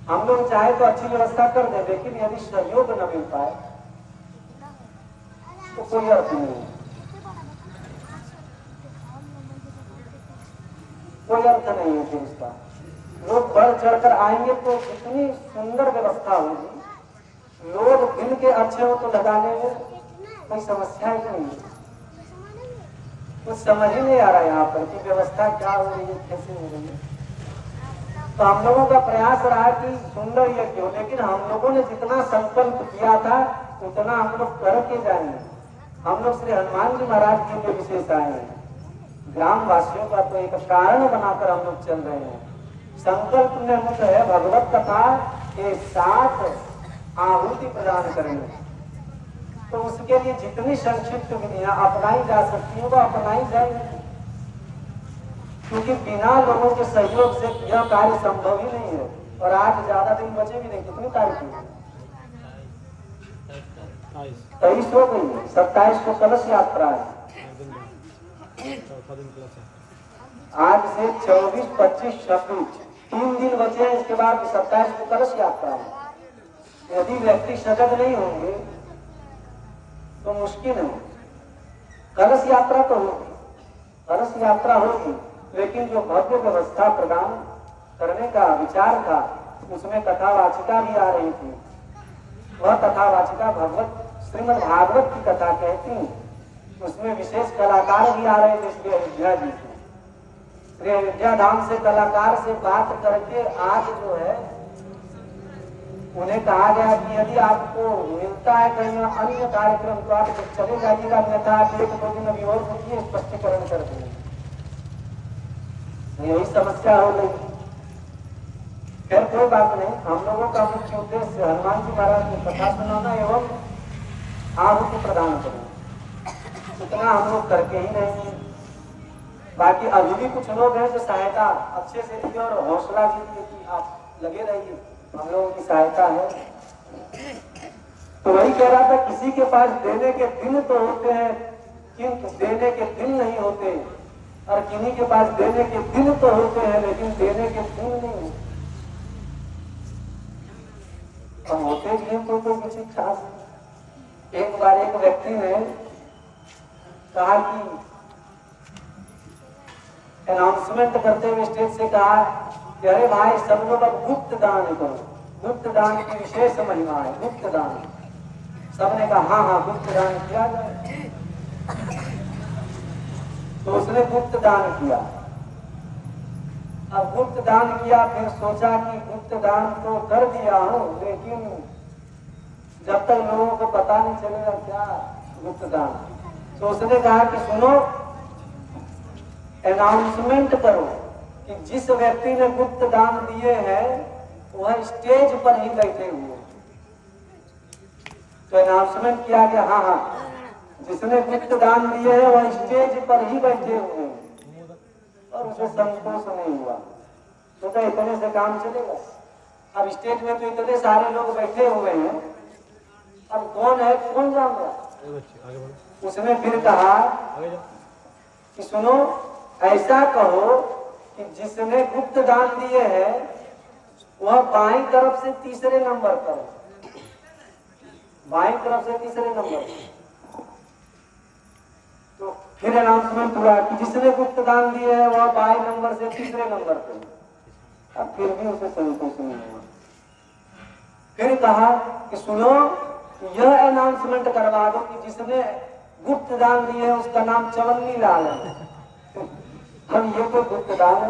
Speaker 1: हम लोग चाहे तो अच्छी व्यवस्था कर दे, लेकिन यदि सहयोग न मिल पाए तो कोई अर्थ नहीं, कोई अर्थ नहीं है फिर इसका। लोग बढ़ चढ़कर आएंगे तो इतनी सुंदर व्यवस्था होगी, लोग दिन के अच्छे हो तो लगाने में कोई समस्या ही नहीं है। कुछ समझ ही नहीं आ रहा यहाँ पर कि व्यवस्था क्या हो रही है, कैसे हो रही है। तो हम लोगों का प्रयास रहा कि सुंदर यज्ञ हो, लेकिन हम लोगों ने जितना संकल्प किया था उतना हम लोग करके जाएंगे। हम लोग श्री हनुमान जी महाराज की जो विशेष आए हैं, ग्राम वासियों का तो एक कारण बनाकर हम लोग चल रहे हैं। संकल्प में मुक्त है भगवत कथा के साथ आहुति प्रदान करेंगे, तो उसके लिए जितनी संक्षिप्त विधियां अपनाई जा सकती है वो अपनाई जाएगी, क्योंकि बिना लोगों के सहयोग से यह कार्य संभव ही नहीं है। और आज ज्यादा दिन बचे भी नहीं, कितनी तारीख है? 23 हो गई, 27 को कलश यात्रा है। आज से 24, 25, 26 3 दिन बचे हैं, इसके बाद 27 को कलश यात्रा है। यदि व्यक्ति सजग नहीं होंगे तो मुश्किल है। कलश यात्रा तो होगी, कलश यात्रा होगी, लेकिन जो भव्य व्यवस्था प्रदान करने का विचार था उसमें कथावाचिका भी आ रही थी। वह कथावाचिका भगवत श्रीमद् भागवत की कथा कहती, उसमें विशेष कलाकार भी आ रहे थे श्री अयोध्या जी से। श्री अयोध्या धाम से कलाकार से बात करके आज जो है उन्हें कहा गया कि यदि आपको मिलता है कहीं अन्य कार्यक्रम तो आप चले जाइएगा, अन्यथा आप 1-2 दिन अभी और रुकिए, स्पष्टीकरण कर देंगे। यही समस्या हो गई। फिर कोई बात नहीं, हम लोगों का मुख्य उद्देश्य हनुमान जी महाराज की कथा सुनाना एवं आहुति प्रदान करना, इतना हम लोग करके ही रहेंगे। बाकी अभी भी कुछ लोग हैं जो सहायता अच्छे से दिए और हौसला भी दिए कि आप लगे रहिए, हम लोगों की सहायता है। तो वही कह रहा था, किसी के पास देने के दिन तो होते हैं किंतु देने के दिन नहीं होते, और किन्हीं के पास देने के दिन तो होते हैं लेकिन देने के दिन नहीं होते। और होते भी हैं तो किसी खास। एक बार एक व्यक्ति ने कहा कि अनाउंसमेंट करते हुए स्टेज से कहा कि अरे भाई सब लोग अब गुप्त दान करो, गुप्त दान की विशेष महिमा है, गुप्त दान। सबने कहा हाँ हाँ गुप्त दान किया जाए। तो उसने गुप्त दान किया। अब गुप्त दान किया, फिर सोचा कि गुप्त दान तो कर दिया हूं, लेकिन जब तक लोगों को पता नहीं चलेगा क्या गुप्त दान, तो उसने कहा कि सुनो, अनाउंसमेंट करो कि जिस व्यक्ति ने गुप्त दान दिए हैं वह स्टेज पर ही बैठे हुए। तो अनाउंसमेंट किया गया, हाँ हाँ जिसने गुप्त दान दिए हैं वह स्टेज पर ही बैठे हुए हैं। और उसे संतोष नहीं हुआ, तो क्या इतने से काम चलेगा? अब स्टेज में तो इतने सारे लोग बैठे हुए हैं, अब कौन है कौन जान रहा। उसने फिर कहा कि सुनो, ऐसा कहो कि जिसने गुप्त दान दिए हैं वह बाईं तरफ से तीसरे नंबर पर, बाईं तरफ से तीसरे नंबर। तो फिर अनाउंसमेंट हुआ कि जिसने गुप्त दान दिए है वह बाईं नंबर से तीसरे नंबर पर। अब फिर भी उसे संतोष नहीं हुआ। फिर कहा कि सुनो, यह अनाउंसमेंट करवा दो कि जिसने गुप्त दान दिए है उसका नाम चवन्नी लाल है। हम ये तो गुप्त दान है।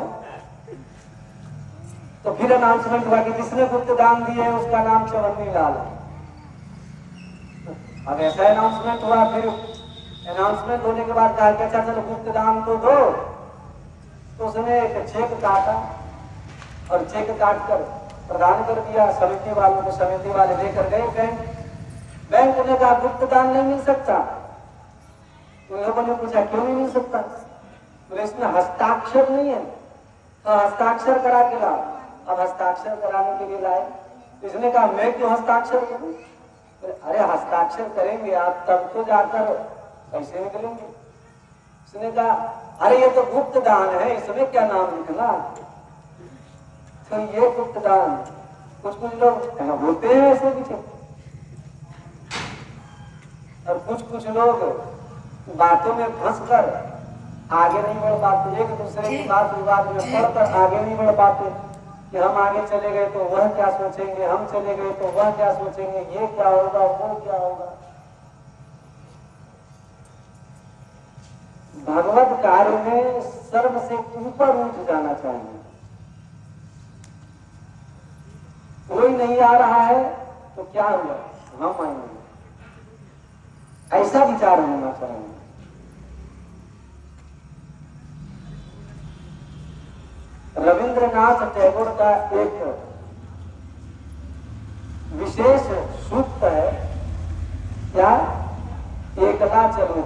Speaker 1: तो फिर अनाउंसमेंट हुआ कि जिसने गुप्त दान दिए है उसका नाम चवन्नी लाल है। अब ऐसा अनाउंसमेंट हुआ। फिर अनाउंसमेंट होने के बाद कहा कि अच्छा चलो गुप्त दान तो दो। तो उसने एक चेक काटा और चेक काट कर प्रदान कर दिया समिति वालों को। समिति वाले लेकर गए बैंक। बैंक ने कहा गुप्त दान नहीं मिल सकता। उन लोगों ने पूछा क्यों नहीं मिल सकता? बोले इसमें हस्ताक्षर नहीं है, तो हस्ताक्षर करा के लाओ। अब हस्ताक्षर कराने के लिए लाए। इसने कहा मैं क्यों हस्ताक्षर करूं? अरे हस्ताक्षर करेंगे आप तब तो जाकर पैसे निकलेंगे। उसने कहा अरे ये तो गुप्त दान है, इसमें क्या नाम लिखना? तो ये गुप्त दान कुछ लोग होते हैं ऐसे पीछे, और कुछ लोग बातों में फंस कर आगे नहीं बढ़ पाते। एक दूसरे की बात विवाद में पड़कर आगे नहीं बढ़ पाते कि हम आगे चले गए तो वह क्या सोचेंगे, हम चले गए तो वह क्या सोचेंगे, ये क्या होगा, वो क्या होगा। भगवत कार्य में सर्व से ऊपर उठ जाना चाहिए। कोई नहीं आ रहा है तो क्या हुआ, हम आएंगे, ऐसा विचार होना चाहिए। रविंद्रनाथ टैगोर का एक विशेष सूक्त है, क्या? एकला चलो।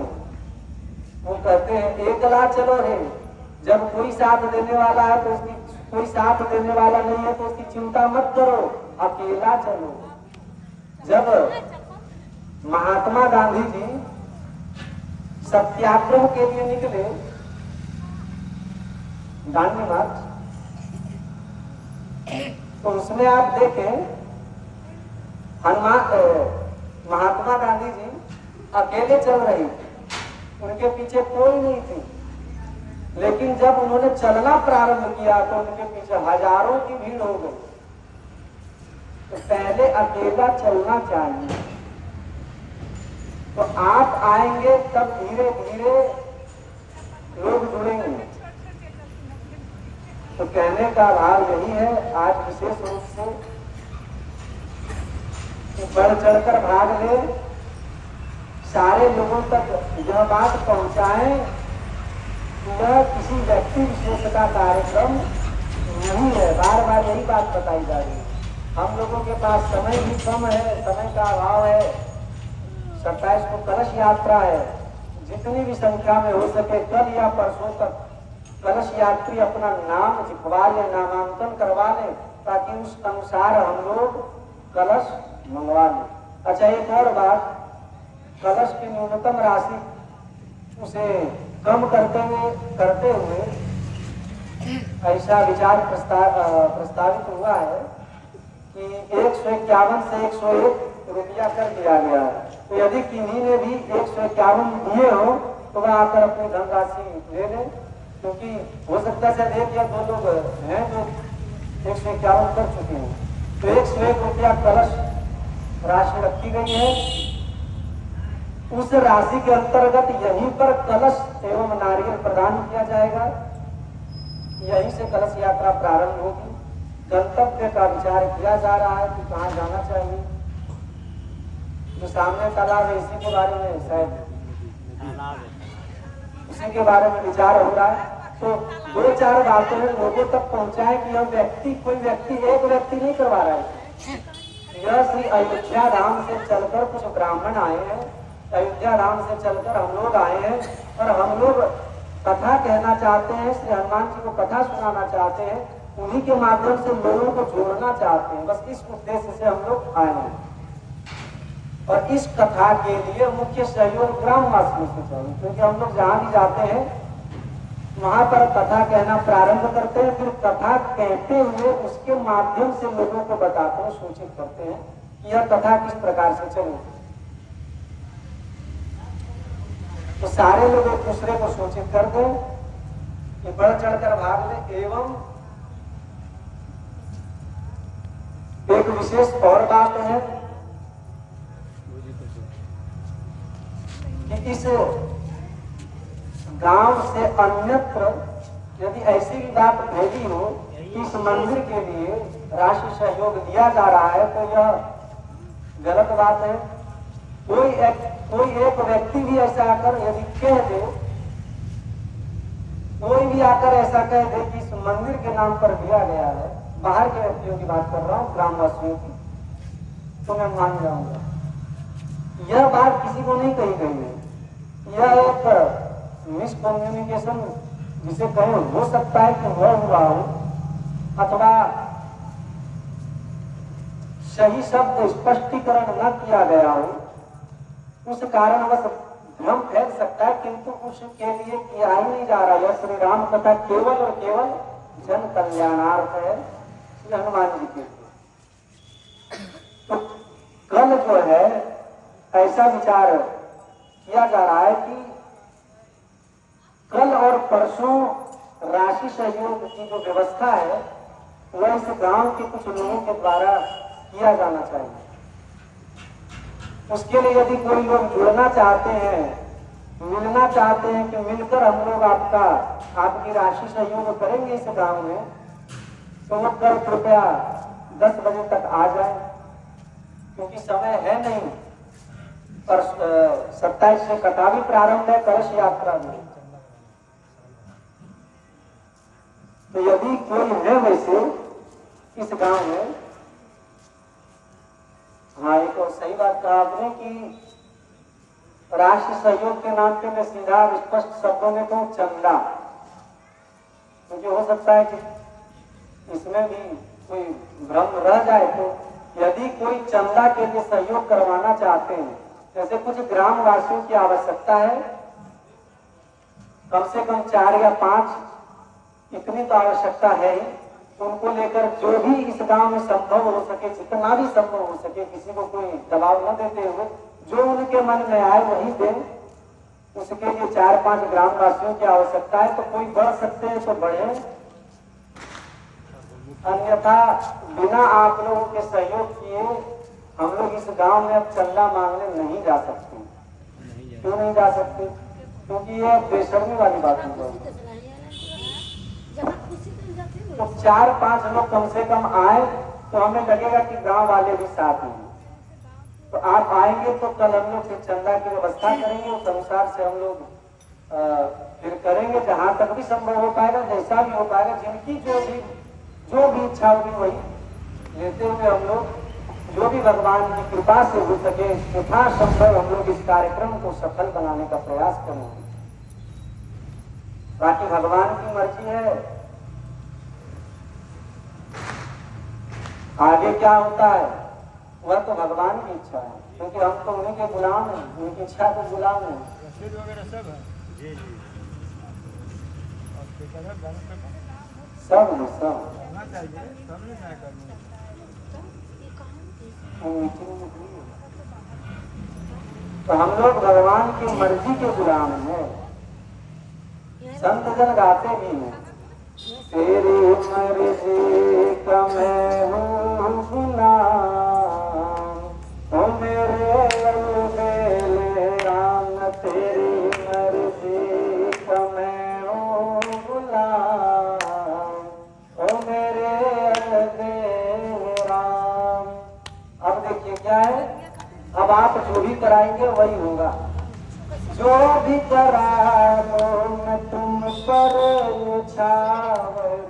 Speaker 1: वो कहते हैं एकला चलो रे, जब कोई साथ देने वाला है तो उसकी, कोई साथ देने वाला नहीं है तो उसकी चिंता मत करो, अकेला चलो। जब महात्मा गांधी जी सत्याग्रह के लिए निकले, दांडी मार्च, तो उसमें आप देखें महात्मा गांधी जी अकेले चल रहे थे, उनके पीछे कोई नहीं थी। लेकिन जब उन्होंने चलना प्रारंभ किया तो उनके पीछे हजारों की भीड़ हो गई। तो पहले अकेला चलना चाहिए, तो आप आएंगे तब धीरे धीरे लोग जुड़ेंगे। तो कहने का भाव यही है आज विशेष रूप से बढ़ चढ़कर भाग ले, सारे लोगों तक यह बात पहुंचाएं। यह किसी व्यक्ति विशेष का कार्यक्रम नहीं है। बार बार यही बात बताई जा रही है। हम लोगों के पास समय भी कम है, समय का अभाव है। 27 को कलश यात्रा है, जितनी भी संख्या में हो सके कल या परसों तक कलश यात्री अपना नाम लिखवा ले, नामांकन करवा ले, ताकि उस अनुसार हम लोग कलश मंगवा लें। अच्छा एक और बात, कलश की न्यूनतम राशि उसे कम करते हुए ऐसा विचार प्रस्तावित हुआ है कि 151 से 101 रुपया कर दिया गया है। तो यदि किन्हीं ने भी 151 दिए हो तो वह आकर अपनी धनराशि ले लें, क्योंकि हो सकता है शायद एक या दो लोग हैं जो 151 कर चुके हैं। तो 101 रुपया कलश राशि रखी गई है। उस राशि के अंतर्गत यहीं पर कलश एवं नारियल प्रदान किया जाएगा। यहीं से कलश यात्रा प्रारंभ होगी। गंतव्य का विचार किया जा रहा है कि कहाँ जाना चाहिए। जो सामने तालाब है इसी के बारे में, शायद उसी के बारे में विचार हो रहा है। तो 2-4 बातें लोगों तक पहुंचाएं कि हम कोई व्यक्ति एक व्यक्ति नहीं करवा रहा है। यह श्री अयोध्या धाम से चलकर कुछ ब्राह्मण आए हैं, अयोध्या धाम से चलकर हम लोग आए हैं और हम लोग कथा कहना चाहते हैं, श्री हनुमान जी को कथा सुनाना चाहते हैं, उन्हीं के माध्यम से लोगों को जोड़ना चाहते हैं। बस इस उद्देश्य से हम लोग आए हैं। और इस कथा के लिए मुख्य सहयोग ग्रामवासियों से चाहिए, क्योंकि हम लोग जहाँ भी जाते हैं वहां पर कथा कहना प्रारंभ करते हैं, फिर कथा कहते हुए उसके माध्यम से लोगों को बताते हैं, सूचित करते हैं कि यह कथा किस प्रकार से चले। तो सारे लोग एक दूसरे को सूचित कर दें कि बढ़ चढ़कर भाग ले। एवं एक विशेष और बात है कि इस गांव से अन्यत्र यदि ऐसी भी बात फैली हो कि इस मंदिर के लिए राशि सहयोग दिया जा रहा है तो यह गलत बात है। कोई एक व्यक्ति भी ऐसा आकर यदि कह दे, कोई भी आकर ऐसा कह दे कि इस मंदिर के नाम पर दिया गया है, बाहर के व्यक्तियों की बात कर रहा हूँ, ग्रामवासियों की, तो मैं मान जाऊंगा। यह बात किसी को नहीं कही गई है। यह एक मिसकम्युनिकेशन जिसे कहें हो सकता है कि वह हुआ हो, अथवा सही शब्द स्पष्टीकरण न किया गया हो, उस कारणवश भ्रम फैल सकता है, किंतु उसके लिए किया ही नहीं जा रहा है। श्री राम कथा केवल और केवल जन कल्याणार्थ है, श्री हनुमान जी के लिए। तो कल जो है ऐसा विचार किया जा रहा है कि कल और परसों राशि सहयोग की जो व्यवस्था है वह इस गांव के कुछ लोगों के द्वारा किया जाना चाहिए। उसके लिए यदि कोई लोग जुड़ना चाहते हैं, मिलना चाहते हैं कि मिलकर हम लोग आपकी राशि सहयोग करेंगे इस गांव में, तो वो कल कृपया 10 बजे तक आ जाए, क्योंकि समय है नहीं। पर 27 से कथा भी प्रारंभ है, कलश यात्रा में। तो यदि कोई है वैसे इस गांव में, हाँ एक और सही बात कहा आपने कि राशि सहयोग के नाम पे मैं सीधा स्पष्ट शब्दों में कहूँ चंदा, क्योंकि हो सकता है कि इसमें भी कोई भ्रम रह जाए। तो यदि कोई चंदा के लिए सहयोग करवाना चाहते हैं, जैसे कुछ ग्रामवासियों की आवश्यकता है, कम से कम 4 या 5, इतनी तो आवश्यकता है ही, उनको लेकर जो भी इस गांव में संभव हो सके, जितना भी संभव हो सके, किसी को कोई दबाव न देते हुए जो उनके मन में आए वही दें। उसके लिए 4-5 ग्रामवासियों की आवश्यकता है, तो कोई बढ़ सकते हैं तो बढ़े, अन्यथा बिना आप लोगों के सहयोग किए हम लोग इस गांव में अब चंदा मांगने नहीं जा सकते। क्यों नहीं जा सकते? क्योंकि यह बेशर्मी वाली बात है। तो 4-5 लोग कम से कम आए तो हमें लगेगा कि गांव वाले भी साथ हैं। तो आप आएंगे तो कल हम लोग फिर चंदा की व्यवस्था करेंगे, उस अनुसार से हम लोग फिर करेंगे, जहां तक भी संभव हो पाएगा, जैसा भी हो पाएगा, जिनकी जो भी इच्छा होगी वही लेते हुए हम लोग जो भी भगवान की कृपा से हो सके यथासंभव हम लोग इस कार्यक्रम को सफल बनाने का प्रयास करेंगे। बाकी भगवान की मर्जी है, आगे क्या होता है वह तो भगवान की इच्छा है, क्योंकि हम तो उन्हीं के गुलाम हैं, उनकी इच्छा के गुलाम हैं। सब तो हम लोग भगवान की मर्जी के गुलाम हैं। संत जन गाते भी हैं, तेरी मर्जी का मैं हूँ गुलाम, ओ मेरे अलबेले राम, तेरी मर्जी का मैं हूँ गुलाम, ओ मेरे अलबेले राम। अब देखिए क्या है, अब आप जो भी कराएंगे वही होगा। जो भी करा लो मैं तुम पर न्यौछावर,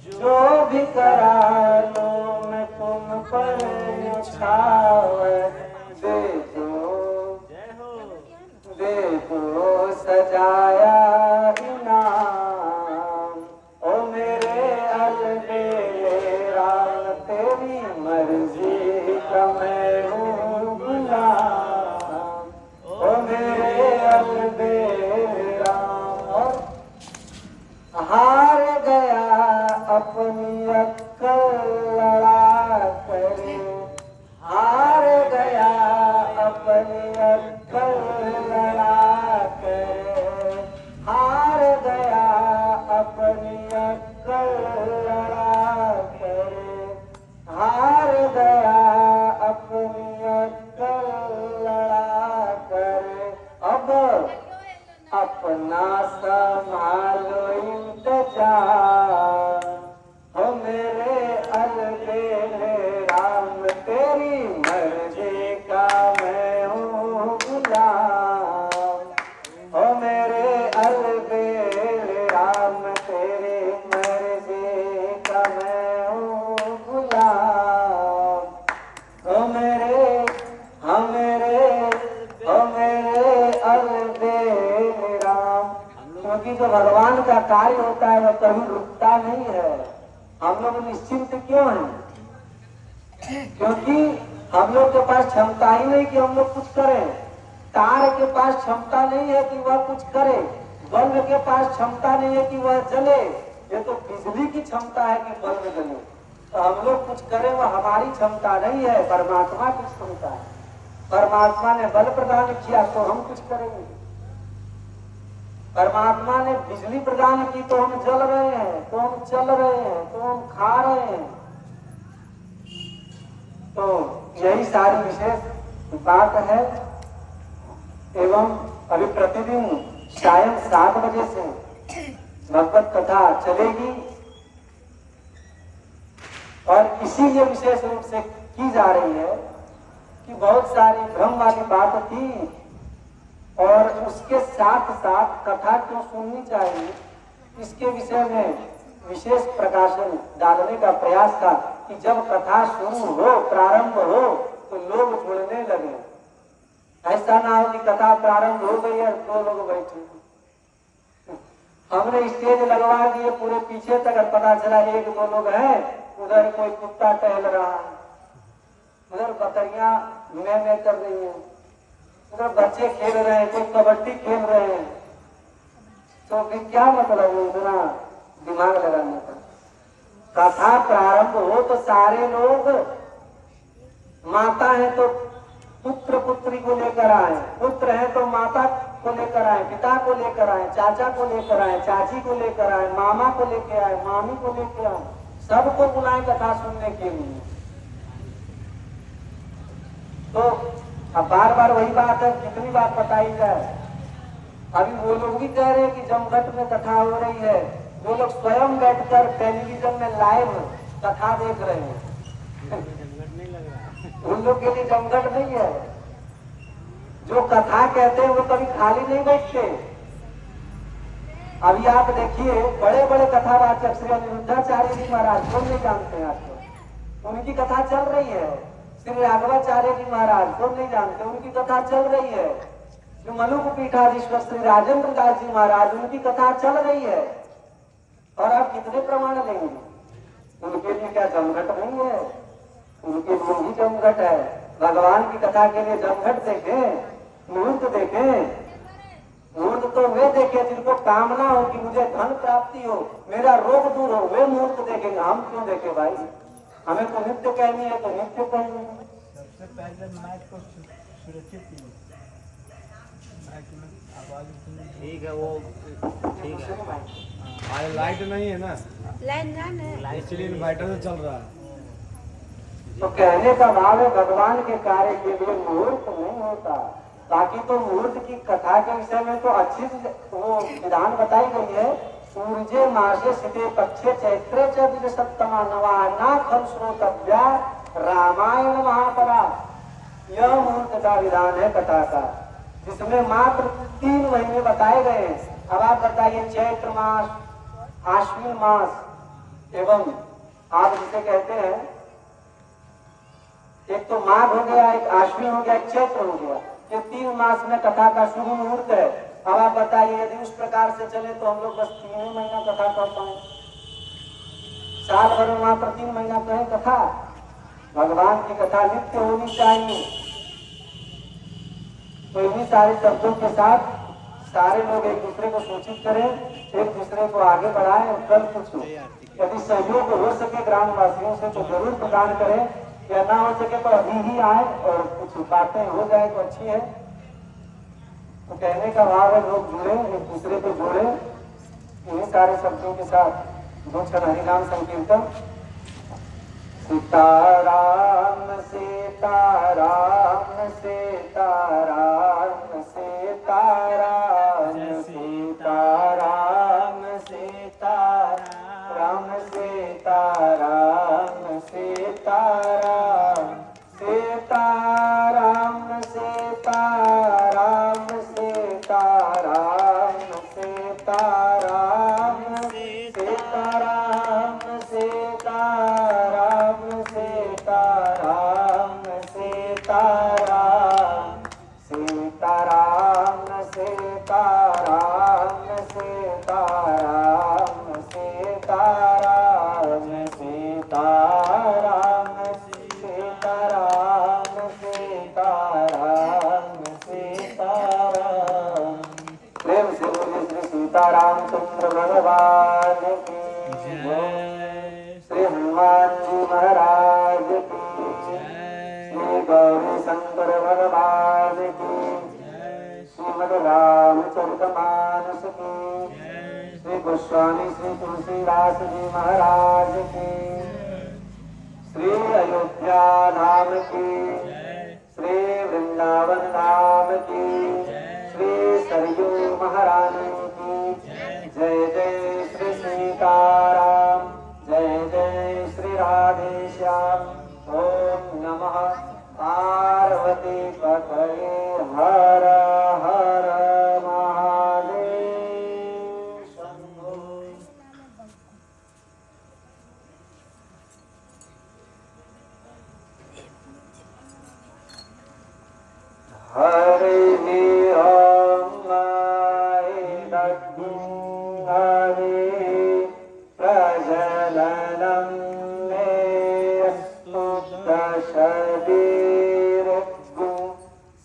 Speaker 1: जो भी करा लो मैं तुम पर न्यौछावर, दे दो सजाया इनाम, ओ मेरे अलबेले राम, तेरी मर्जी का मैं हूँ गुलाम, ओ मेरे अलबेले राम। हार गया अपनी अक्ल लड़ा करे, हार गया अपनी अक्ल लड़ा करे, हार गया अपनी अक्ल लड़ा करे, हार गया अपनी अक्ल लड़ा करे। अब अपना संभालो इंतजार, हो मेरे अलबेले राम, तेरी मर्जी का मैं हूँ गुलाम, हो मेरे अलबेले राम, तेरी मर्जी का मैं हूँ क्योंकि जो भगवान का कार्य होता है वह कभी रुकता नहीं है। हम लोग निश्चिंत क्यों हैं? क्योंकि हम लोग के पास क्षमता ही नहीं कि हम लोग कुछ करें। तार के पास क्षमता नहीं है कि वह कुछ करे, बल्ब के पास क्षमता नहीं है कि वह जले। ये तो बिजली की क्षमता है कि बल्ब जले। तो हम लोग कुछ करें वह हमारी क्षमता नहीं है, परमात्मा की क्षमता है। परमात्मा ने बल प्रदान किया तो हम कुछ करेंगे। परमात्मा ने बिजली प्रदान की तो हम जल रहे हैं, तो हम चल रहे हैं, तो हम खा रहे हैं। तो यही सारी विशेष बात है। एवं अभी प्रतिदिन सायं 7 बजे से भगवत कथा चलेगी और इसीलिए विशेष रूप से की जा रही है कि बहुत सारी भ्रम वाली बात थी और उसके साथ साथ कथा क्यों सुननी चाहिए, इसके विषय में विशेष प्रकाशन डालने का प्रयास था कि जब कथा शुरू हो, प्रारंभ हो तो लोग जुड़ने लगे। ऐसा ना हो कि कथा प्रारंभ हो गई और 2 लोग बैठे। हमने स्टेज लगवा दिए पूरे पीछे तक और पता चला 1-2 लोग हैं, उधर कोई कुत्ता टहल रहा है, उधर बकरियां मैं कर रही है, उधर बच्चे खेल रहे हैं, कोई कबड्डी खेल रहे हैं। तो फिर क्या मतलब है इतना दिमाग लगाने का? कथा प्रारंभ हो तो सारे लोग, माता है तो पुत्र पुत्री को लेकर आए, पुत्र है तो माता को लेकर आए, पिता को लेकर आए, चाचा को लेकर आए, चाची को लेकर आए, मामा को लेकर आए, मामी को लेकर आए, सबको बुलाए कथा सुनने के लिए। तो अब बार बार वही बात है, कितनी बार बताई जाए। अभी वो लोग भी कह रहे हैं कि जमघट में कथा हो रही है, वो लोग स्वयं बैठकर टेलीविजन में लाइव कथा देख रहे हैं। उन लोग के लिए जमघट नहीं है। जो कथा कहते हैं वो कभी खाली नहीं बैठते। अभी आप देखिए बड़े बड़े कथावाचक श्री अनिरुद्धाचार्य जी महाराज को नहीं जानते हैं आपको, उनकी कथा चल रही है। श्री राघवाचार्य जी महाराज को नहीं जानते, उनकी कथा चल रही है। जो मलुक पीठाधीश्वर श्री राजेंद्र दास जी महाराज, उनकी कथा चल रही है। और आप कितने प्रमाण लेंगे? उनके लिए क्या जमघट नहीं है? उनके लिए भी जमघट है। भगवान की कथा के लिए जमघट देखें, मुहूर्त देखें। मुहूर्त तो वे देखे जिनको कामना हो कि मुझे धन प्राप्ति हो, मेरा रोग दूर हो, वे मुहूर्त देखेंगे। हम क्यों देखे भाई? हमें तो नित्य कहनी है तो नित्य कहनी है।
Speaker 3: सबसे पहले माइक को सुरक्षित कीजिए। माइक में आवाज
Speaker 2: ठीक है, वो ठीक है। आज लाइट नहीं है ना, इसलिए इन्वर्टर से चल रहा है।
Speaker 1: तो कहने का भाव है भगवान के कार्य के लिए मुहूर्त नहीं होता। बाकी तो मुहूर्त की कथा के विषय में तो अच्छी वो विधान बताई गई है। सूर्ये मासे सिते पक्षे चैत्रे च द्विजसप्तमा नवाना खल श्रोतव्या रामायण महापरा। यह मुहूर्त का विधान है कथा का, जिसमें मात्र 3 महीने बताए गए हैं। अब आप बताइए, चैत्र मास, आश्विन मास एवं आप जिसे कहते हैं, एक तो माघ हो गया, एक आश्विन हो गया, एक चैत्र हो गया। ये 3 मास में कथा का शुरू मुहूर्त है। अब आप बताइए, यदि उस प्रकार से चले तो हम लोग बस 3 महीना कथा कर पाए। साल भर में मात्र 3 महीना कहें कथा। भगवान की कथा नित्य होनी चाहिए। तो इन्हीं सारे शब्दों के साथ सारे लोग एक दूसरे को सूचित करें, एक दूसरे को आगे बढ़ाएं और कल कुछ यदि सहयोग हो सके ग्रामवासियों से तो जरूर प्रदान करें, या ना हो सके तो अभी ही आए और कुछ बातें हो जाए तो अच्छी है। तो कहने का भाव है लोग जुड़े, एक दूसरे को जोड़े। इन्हीं सारे शब्दों के साथ 2 क्षण हरिनाम संकीर्तन। सीताराम सीताराम सीताराम सीताराम सीताराम सीताराम सीताराम सीताराम सीताराम सीताराम सीताराम सीताराम सीताराम सीताराम सीताराम सीताराम सीताराम सीताराम सीताराम रामचंद्र भगवान की
Speaker 2: जय
Speaker 1: श्री हनुमान जी महाराज की
Speaker 2: जय
Speaker 1: श्री गौरी शंकर भगवान की
Speaker 2: जय
Speaker 1: श्रीमद रामचरितमानस की
Speaker 2: जय
Speaker 1: श्री गोस्वामी श्री तुलसीदास जी महाराज की श्री अयोध्या धाम की
Speaker 2: जय
Speaker 1: श्री वृंदावन धाम की श्री सरयू महारानी की जय जय श्री सीताराम जय जय श्री राधेश्याम ओम नमः पार्वती पतये हर हर महादेव शंभो। हरि ओम हरि प्रजननं मे दशवीरगु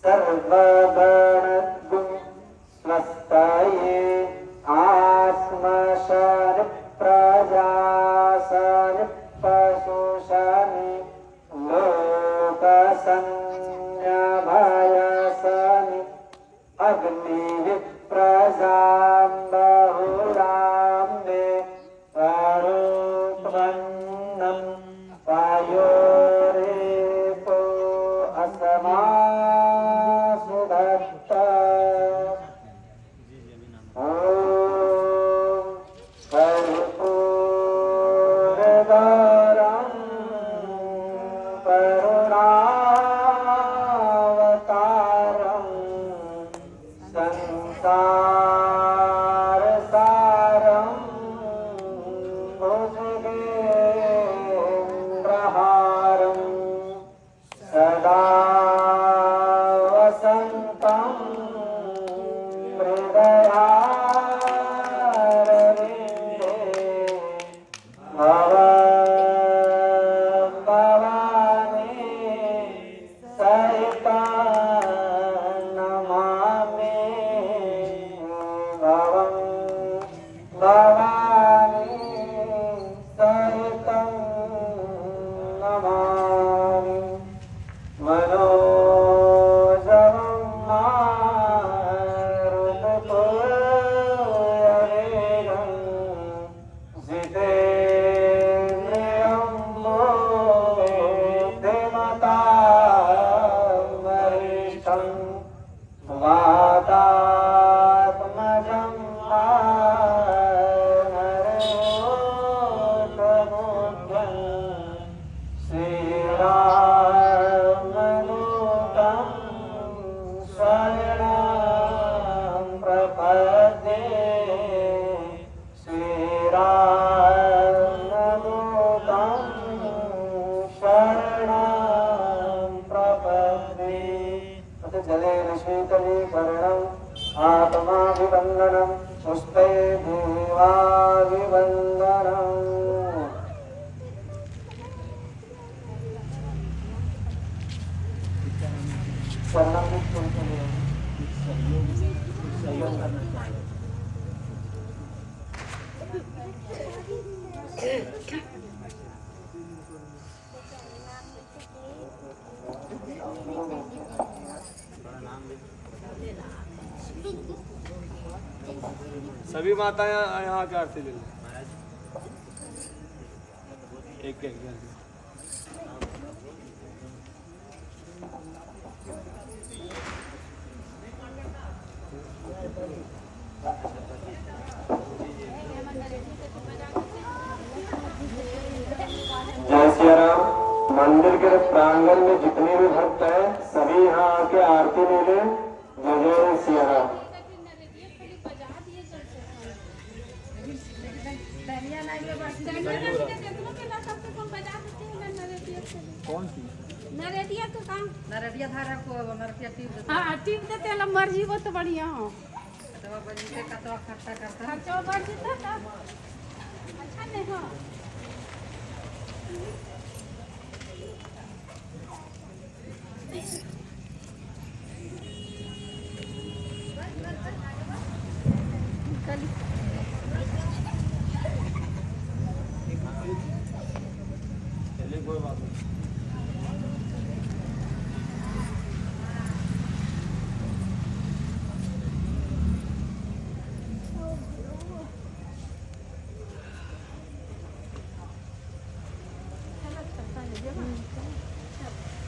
Speaker 1: सर्वगणगु स्वस्ताये आत्मशनि प्रजासनि पशुशनि लोकसंज्ञभयसनि अग्निः प्रजां बहुरां मे करोत्पन्नं पयोरेको असमासु दत्त ॐ कर्पूरगौरं करुणावतारं संसारसारं भुजगेन्द्रहारं सदा वसन्तं हृदयारविन्दे भवानी सहितं नमामि भवानी सहितं नमामि मनोजवं मारुततुल्यवेगं जितेन्द्रियं बुद्धिमतां वरिष्ठं वातात्मजं मानरोत्तमोऽध्यं श्रीरामदूतं शरणं प्रपद्ये श्रीरामदूतं शरणं प्रपद्ये अथ जलेन शीतलीकरणम् आत्माभिवन्दनं पुष्पे देवाभिवन्दनम् शरणं भी सुनते हैं सहयोग करना चाहिए।
Speaker 2: सभी माताएं यहाँ के आरती ले लें एक एक
Speaker 1: जय सिया राम। मंदिर के प्रांगण में जितने भी भक्त हैं सभी यहाँ आके आरती ले लें। जय जय सिया राम।
Speaker 2: कौन सी
Speaker 4: नरेटिया तो काम
Speaker 5: नरडिया धारा को नरडिया टीम
Speaker 4: हाँ टीम देते हैं मर्जी वो तो बढ़िया हो
Speaker 5: तो बजी से कतवा खर्चा करता
Speaker 4: खर्चा बढ़ जाता तब अच्छा नहीं हो कल जगह